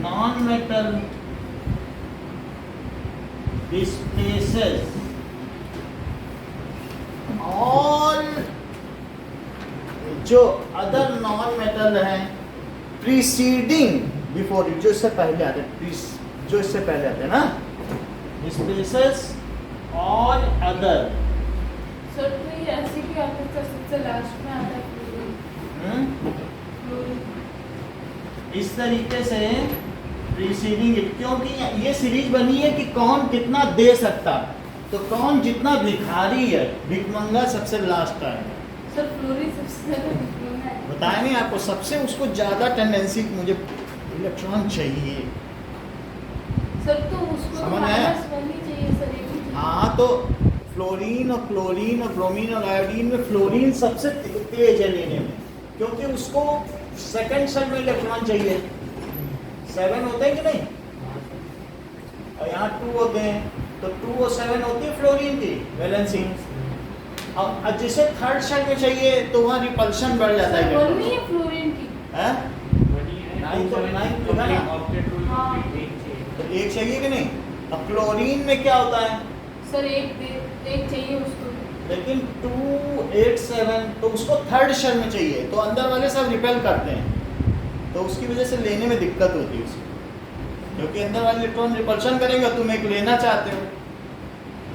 non metal displaces all जो अदर नॉन मेटल हैं प्रीसीडिंग बिफोर जो इससे पहले आते हैं, जो इससे पहले आते हैं ना, displaces all other. सर तो ये ऐसे कि आपका सबसे लास्ट में आता है फ्लोरीन। इस तरीके से प्रीसीडिंग, क्योंकि ये सीरीज बनी है कि कौन कितना दे सकता है, तो कौन जितना भिखारी है, भिखमंगा सबसे लास्ट आएगा. सर फ्लोरीन सबसे ज़्यादा भिखमंगा है। बताया नहीं आपको, सबसे उसको ज़्यादा टेंडेंसी मुझे इलेक्ट्रॉन चाहिए. सर तो उसको समझ में आया? माइनस वन ही चाहिए सर, एक ही चाहिए। हाँ, तो फ्लोरीन और क्लोरीन और ब्रोमीन और आयोडीन में फ्लोरीन सबसे तेज है लेने में, क्योंकि उसको सेकंड सेल में इलेक्ट्रॉन चाहिए. 7 होते हैं कि नहीं, और यहाँ 2 होते हैं, तो 2 और 7 होती है फ्लोरीन की वैलेंसी. अब जिसे थर्ड सेल में चाहिए तो वहाँ रिपल्शन बढ़ जाता है. सर वन नहीं है फ्लोरीन की। हैं? नाइन तो होगा ना? ऑक्टेट रूल हाँ। तो एक चाहिए कि नहीं. अब क्लोरीन में क्या होता है? सर एक चाहिए उसको। लेकिन 2, 8, 7 तो उसको थर्ड शेल में चाहिए, तो अंदर वाले सब रिपेल करते हैं, तो उसकी वजह से लेने में दिक्कत होती है उसको, क्योंकि अंदर वाले इलेक्ट्रॉन रिपल्शन करेंगे, तुम एक लेना चाहते हो.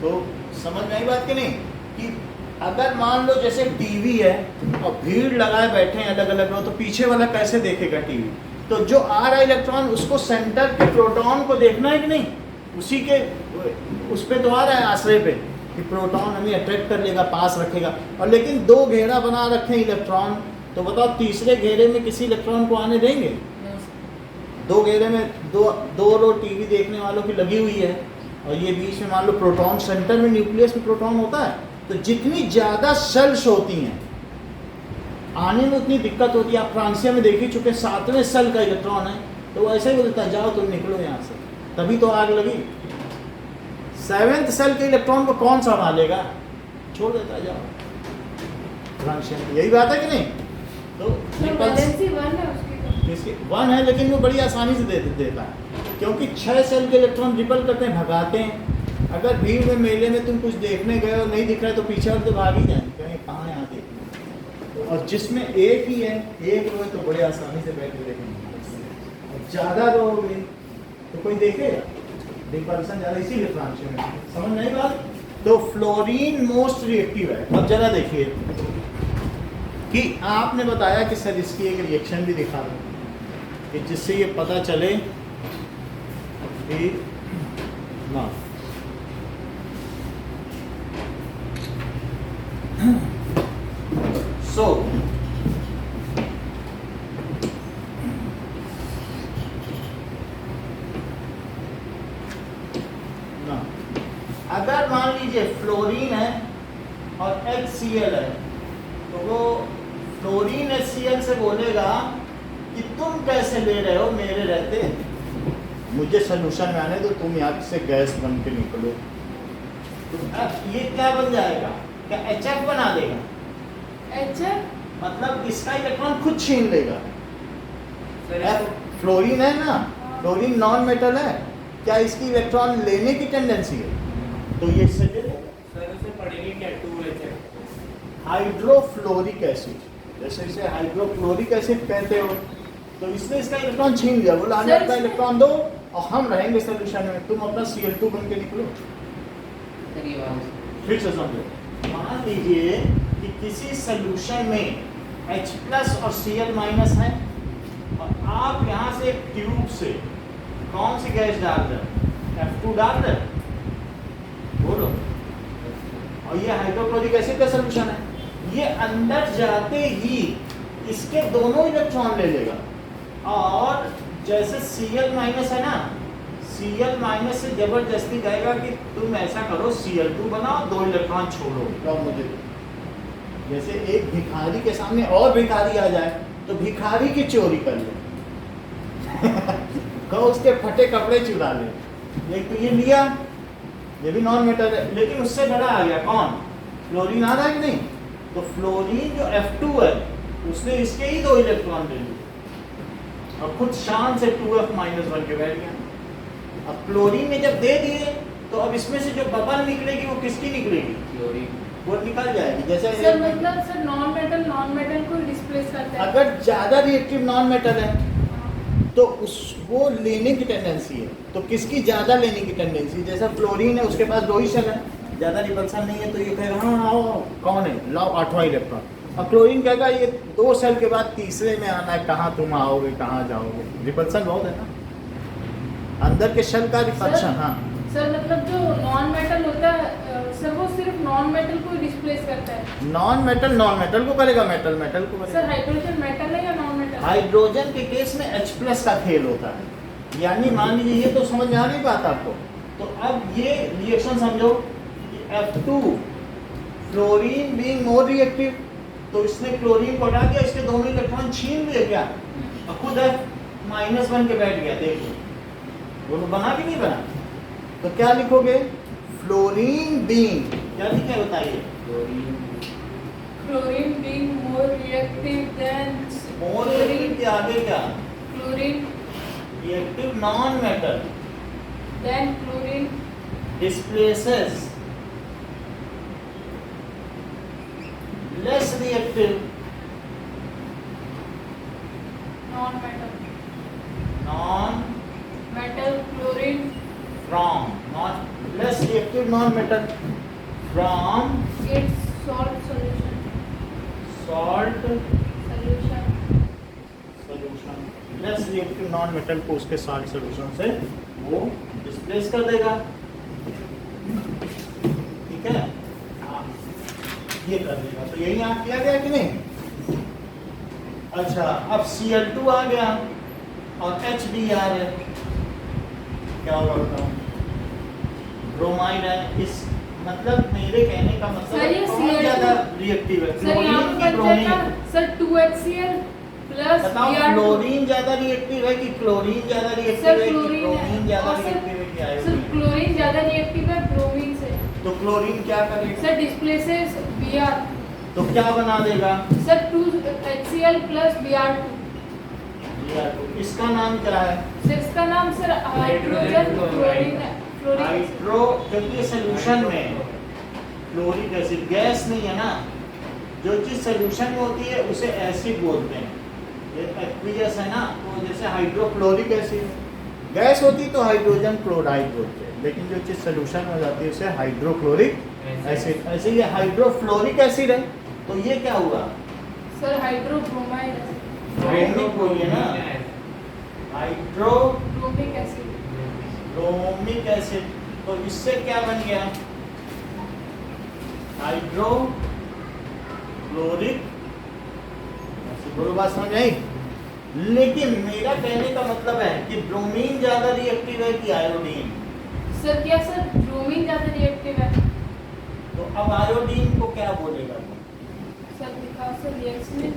तो समझ में आई बात कि नहीं? कि अगर मान लो जैसे टीवी है और भीड़ लगाए बैठे हैं अलग अलग लोग, तो पीछे वाला कैसे देखेगा टीवी? तो जो आ रहा है इलेक्ट्रॉन उसको सेंटर के प्रोटॉन को देखना है कि नहीं, उसी के उस पे तो आ रहा है आश्रय पे कि प्रोटॉन हमें अट्रैक्ट कर लेगा, पास रखेगा. और लेकिन 2 घेरा बना रखे हैं इलेक्ट्रॉन, तो बताओ तीसरे घेरे में किसी इलेक्ट्रॉन को आने देंगे? 2 घेरे में दो रो टीवी देखने वालों की लगी हुई है, और ये बीच में मान लो प्रोटॉन, सेंटर में न्यूक्लियस में प्रोटॉन होता है, तो जितनी ज़्यादा सेल्स होती हैं आने में उतनी दिक्कत होती है. आप फ्रांसिया में देख ही चुके, 7वें सेल का इलेक्ट्रॉन है, तो वो ऐसे ही बोलता है जाओ तुम निकलो यहाँ से, तभी तो आग लगी. 7th सेल के इलेक्ट्रॉन को कौन संभालेगा? छोड़ देता है, जाओ फ्रांसिया में. यही बात है कि नहीं? तो वैलेंसी 1 है उसकी। 1 है, लेकिन वो बड़ी आसानी से देता है, क्योंकि 6 सेल के इलेक्ट्रॉन रिपल करते हैं, भगाते हैं. अगर भीड़ में मेले में तुम कुछ देखने गए और नहीं दिख रहा है तो पीछे वाले तो भाग ही जाएंगे, कहीं कहाँ यहाँ देखने. और जिसमें एक ही है, एक रो है, तो बड़े आसानी से बैठ के देखेंगे। और ज़्यादा रो हो गई तो कोई देखेगा, रिपल्सन ज़्यादा, इसीलिए फ्रांक्शन है। समझ नहीं बात? तो फ्लोरीन मोस्ट रिएक्टिव है। अब जरा देखिए कि आपने बताया कि सर इसकी एक रिएक्शन भी दिखा दो कि जिससे ये पता चले कि ना सो ना अगर मान लीजिए फ्लोरीन है और HCl है, तो वो फ्लोरीन HCl से बोलेगा कि तुम कैसे ले रहे हो मेरे रहते, मुझे सोल्यूशन में आने दो, तुम यहाँ से गैस बन के निकलो। तो अब ये क्या बन जाएगा? क्या HF बना देगा? HF मतलब इसका इलेक्ट्रॉन खुद छीन लेगा। सर F फ्लोरीन है ना, फ्लोरीन नॉन मेटल है, क्या इसकी इलेक्ट्रॉन लेने की टेंडेंसी है? तो ये इससे ले लेगा। सर उसे पढ़ेंगे क्या 2HF? हाइड्रोफ्लोरिक एसिड, जैसे इसे हाइड्रोक्लोरिक एसिड कहते हो, तो इसने इसका इलेक्ट्रॉन छीन लिया, बोला हमें सर, अपना इलेक्ट्रॉन दो और हम रहेंगे सोल्यूशन में, तुम अपना Cl2 बन के निकलो। सर ये बात फिर से समझो, मान लीजिए कि किसी सोल्यूशन में H+ और Cl- है और आप यहाँ से एक ट्यूब से कौन सी गैस डाल रहे हैं? F2 डाल रहे हैं, बोलो। और ये हाइड्रोक्लोरिक एसिड का सोल्यूशन है, ये अंदर जाते ही इसके दोनों इलेक्ट्रॉन ले लेगा और जैसे Cl- है ना, Cl- से जबरदस्ती कहेगा कि तुम ऐसा करो Cl2 बनाओ, 2 इलेक्ट्रॉन छोड़ो, लो मुझे। जैसे एक भिखारी के सामने और भिखारी आ जाए तो भिखारी की चोरी कर ले कहो उसके फटे कपड़े चुरा ले। एक तो ये लिया, ये भी नॉन मेटल है, लेकिन उससे बड़ा आ गया कौन? फ्लोरीन आ रहा है कि नहीं? तो फ्लोरीन जो F2 है उसने इसके ही 2 इलेक्ट्रॉन ले लिए और खुद शान से 2F- बन के बैठ गया। अब क्लोरीन ने जब दे दिए तो अब इसमें से जो बबल निकलेगी वो किसकी निकलेगी? क्लोरीन वो निकल जाएगी। जैसे सर मतलब सर नॉन मेटल को डिस्प्लेस करता है। अगर ज्यादा रिएक्टिव नॉन मेटल है तो उस वो लेने की टेंडेंसी है, तो किसकी ज्यादा लेने की टेंडेंसी? जैसा फ्लोरीन है उसके पास 2 ही शेल है, ज्यादा रिपल्सन नहीं है, तो ये कहेगा हाँ आओ, कौन है, लाओ 8वां इलेक्ट्रॉन। और क्लोरीन कहेगा ये 2 सेल के बाद तीसरे में आना है, कहाँ तुम आओगे, कहाँ जाओगे, रिपल्सन बहुत है ना अंदर के शेल का रिपल्सन। हाँ सर मतलब जो नॉन मेटल होता है सर वो सिर्फ नॉन मेटल को डिस्प्लेस करता है। नॉन मेटल को करेगा, मेटल को सर करेगा। हाइड्रोजन मेटल है या नॉन मेटल? हाइड्रोजन के केस में H+ का खेल होता है, यानी मान लीजिए ये तो समझ में आ नहीं पाता आपको, तो अब ये रिएक्शन समझो कि F2 fluorine being more reactive, तो इसने क्लोरीन को हटा दिया, इसके दोनों इलेक्ट्रॉन छीन लिए क्या और खुद F- बन के बैठ गया। देखो दोनों बना कि नहीं बना? तो क्या लिखोगे? फ्लोरीन बीइंग, क्या लिखे बताइए? Chlorine being more reactive than more reactive के आगे क्या? Chlorine reactive non metal then chlorine displaces less reactive non metal chlorine from not less reactive non-metal from its salt solution less reactive non-metal को उसके salt solution से वो displace कर देगा। ठीक है, ये कर देगा। तो यही यहाँ किया गया कि नहीं? अच्छा, अब Cl2 आ गया और HBr है, क्या होगा बताओ? ब्रोमाइड है। इस मतलब मेरे कहने का सर, ये मतलब कौन Cl2 ज्यादा रिएक्टिव है? सर यहाँ क्लोरीन पर की बन जाएगा ब्रोमीन? सर 2HCl प्लस बताओ Br2। फ्लोरीन ज्यादा रिएक्टिव है कि क्लोरीन ज्यादा रिएक्टिव सर है कि क्लोरीन ब्रोमीन ज्यादा और सर रिएक्टिव है? क्या है सर क्लोरीन ज्यादा रिएक्टिव है ब्रोमीन से। तो क्लोरीन क्या करेगा? Sir displaces Br। तो क्या बना देगा? Sir 2HCl plus Br2। इसका नाम क्या है? सर इसका नाम सर हाइड्रोजन क्लोरीन है। क्लोरीन हाइड्रो, क्योंकि सोल्यूशन में क्लोरिक एसिड गैस नहीं है ना, जो चीज़ सोल्यूशन में होती है उसे एसिड बोलते हैं। ये एक्वियस है ना, तो जैसे हाइड्रोक्लोरिक एसिड, गैस होती तो हाइड्रोजन क्लोराइड बोलते हैं, लेकिन जो चीज़ सोल्यूशन में हो जाती है उसे हाइड्रोक्लोरिक एसिड। ऐसे ये हाइड्रोफ्लोरिक एसिड है, तो ये क्या हुआ? सर हाइड्रोब्रोमाइड एसिड, ब्रोमिक बोलिए ना, ब्रोमिक एसिड। Hydrobromic acid. तो इससे क्या बन गया? Hydrochloric acid. बोलो बात समझ आई? लेकिन मेरा कहने का मतलब है कि ब्रोमीन ज्यादा रिएक्टिव है कि आयोडीन? सर क्या सर ब्रोमीन ज्यादा रिएक्टिव है? तो अब आयोडीन को क्या बोलेगा? सर दिखाओ सर रिएक्शन में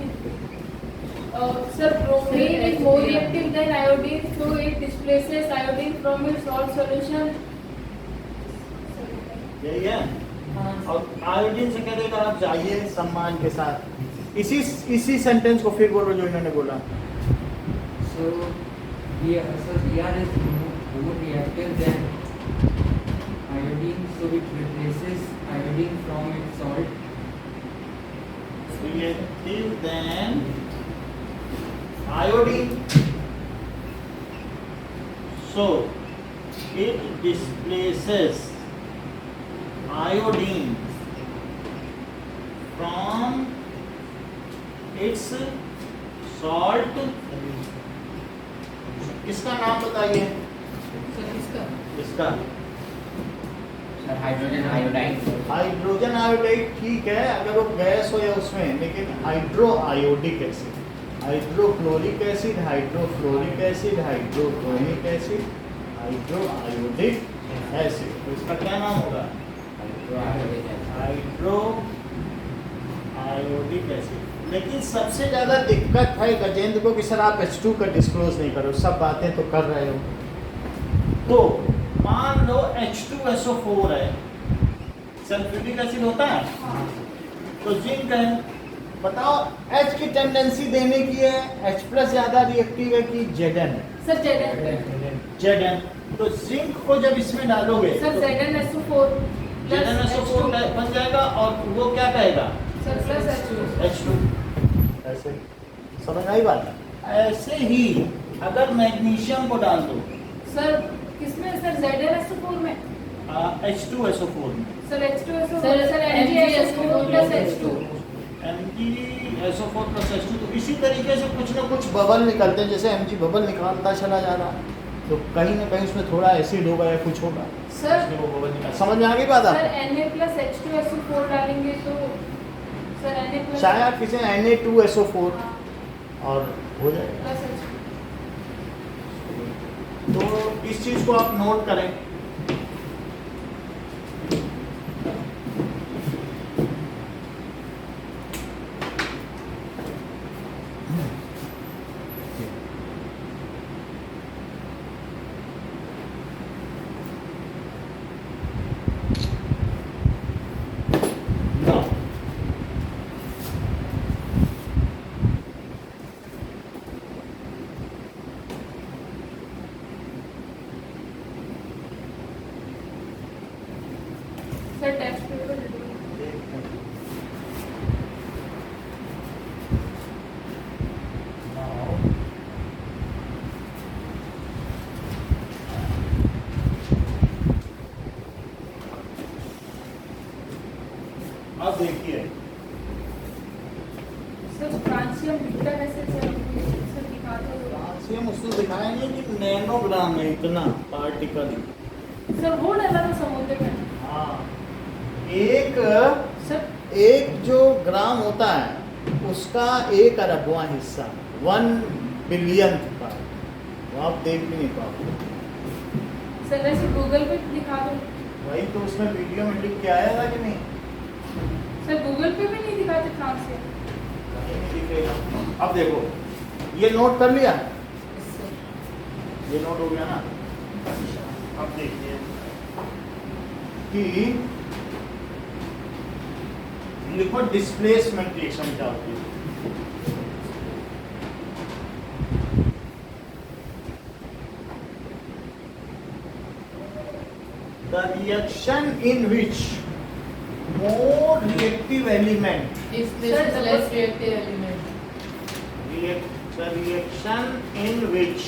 sir bromine is more reactive than iodine, so it displaces iodine from its salt solution. यही है। और आयोडीन से कह देगा आप जाइए सम्मान के साथ। इसी सेंटेंस को फिर बोलो जो इन्होंने बोला। So, Br is more reactive than iodine, so it replaces iodine from its salt. Reactive than iodine, so it displaces iodine from its salt। किसका नाम बताइए? सर इसका इसका sir hydrogen iodide. Hydrogen iodide ठीक है अगर वो गैस हो या उसमें, लेकिन hydro iodic acid, hydrochloric acid, hydrofluoric acid, hydrochromic acid, hydro iodic acid, तो इसका क्या नाम होगा? Hydro iodic acid. लेकिन सबसे ज्यादा दिक्कत है गजेंद्र को कि सर आप H2 का डिस्क्लोज नहीं करो, सब बातें तो कर रहे हो। तो मान लो H2SO4 है, सल्फ्यूरिक एसिड होता है, तो जिंक है, बताओ H की टेंडेंसी देने की है, H+ ज्यादा रिएक्टिव है कि Zn है? Sir Zn। तो जिंक को जब इसमें डालोगे सर तो ZnSO4 ZnSO4 बन जाएगा और वो क्या कहेगा? Sir plus H2। ऐसे समझ आई बात? ऐसे ही अगर मैग्नीशियम को डाल दो सर किसमें? सर ZnSO4 में, H2SO4 में, sir H2SO4 sir MgSO4 plus H2 MgSO4 plus H2। तो इसी तरीके से कुछ ना कुछ बबल निकलते हैं, जैसे Mg बबल निकालता चला जा रहा है, तो कहीं ना कहीं उसमें थोड़ा एसिड होगा या कुछ होगा, सर इसलिए वो बबल निकल। समझ में आ गई बात सर आपको? Na प्लस H2SO4 डालेंगे तो सर Na प्लस शायद किसी Na2SO4 और हो जाएगा। Plus H2। तो इस चीज को आप नोट करें। सर टेस्ट पेपर अब देखिए sir francium victor acid sir दिखा दो। फ्रांसियम उसने दिखाया नहीं कि नैनोग्राम है इतना पार्टिकल। सर वो डाला था समुद्र में। हाँ, एक सर जो ग्राम होता है उसका 1 अरबवां हिस्सा, 1 बिलियन का, वो आप देख भी नहीं पाओगे। सर वैसे गूगल पे दिखा दो। वही तो उसमें वीडियो में लिख के आया था कि नहीं? सर गूगल पे भी नहीं दिखाते फ्रांसियम। कहीं नहीं दिखेगा। अब देखो ये नोट कर लिया, ये नोट हो गया ना। अब देखिए कि लिक्विड डिस्प्लेसमेंट रिएक्शन क्या होती है। The reaction in which more reactive element. Displaces less reactive element. The reaction in which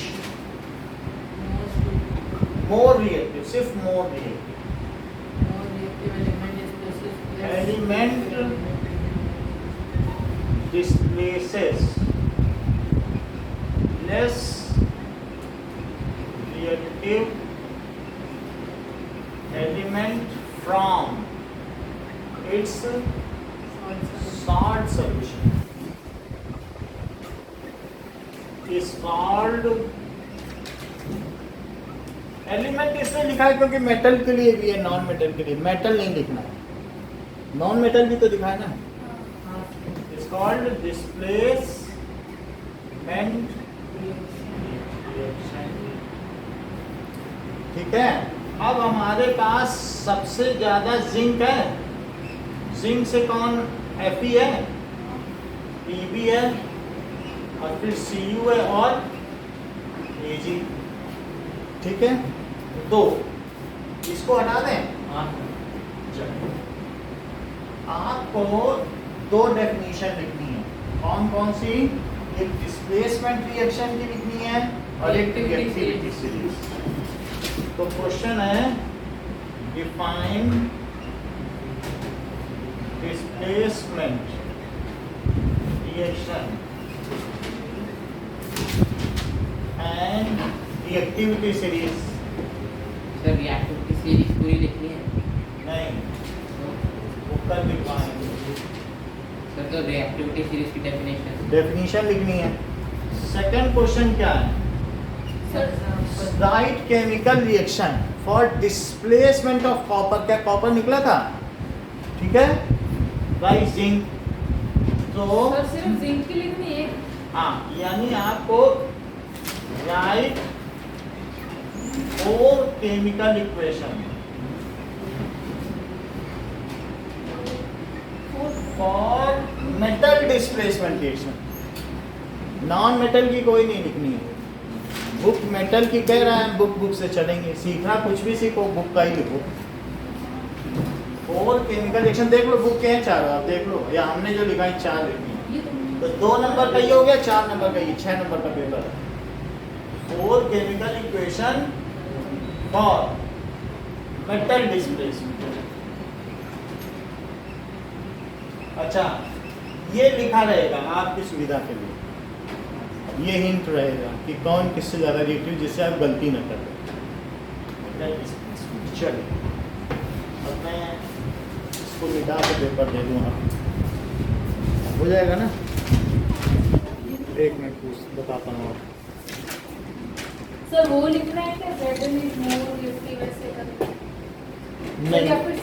More more reactive, सिर्फ more reactive reactive element displaces less Element. reactive displaces less reactive element from its salt solution is called element इसलिए लिखा है क्योंकि metal के लिए भी है, non metal के लिए। मेटल नहीं लिखना है, नॉन मेटल भी तो दिखा है ना। It's called displacement reaction. ठीक है, अब हमारे पास सबसे ज्यादा जिंक है। जिंक से कौन? Fe है, Pb है, और फिर Cu है और Ag। ठीक है, तो इसको हटा दें। चलो, आपको दो डेफिनेशन लिखनी है। कौन कौन सी? एक डिस्प्लेसमेंट रिएक्शन की लिखनी है और एक रिएक्टिविटी सीरीज। तो क्वेश्चन है, define displacement reaction and reactivity series. Sir reactivity series पूरी लिखनी है नहीं, ऊपर लिखवाएंगे। सर, तो रिएक्टिविटी सीरीज की डेफिनेशन लिखनी है। सेकंड क्वेश्चन क्या है? Right chemical reaction for displacement of copper. क्या कॉपर निकला था? ठीक है, राइट जिंक। तो सर सिर्फ जिंक की लिखनी है। हाँ, यानी आपको right 4 chemical equation for metal displacement reaction. Non metal की कोई नहीं लिखनी है। बुक मेटल की कह रहा है, बुक से चलेंगे। सीखना कुछ भी सीखो, बुक का ही लिखो। 4 केमिकल रिएक्शन देख लो, बुक के हैं 4, आप देख लो, या हमने जो लिखा है 4 लिखनी है। तो 2 नंबर का ये हो गया, 4 नंबर का ये, 6 नंबर का पेपर है। 4 chemical equation for metal displacement. अच्छा, ये लिखा रहेगा आपकी सुविधा के लिए, ये हिंट रहेगा कि कौन किससे ज़्यादा रिएक्टिव, जिससे आप गलती न कर। चलिए, अब मैं इसको मिटा के पेपर दे दूँ, हो जाएगा ना? एक मिनट पूछ बताता हूँ। सर वो लिखना है क्या? Z is more reactive ऐसे करके? नहीं। या फिर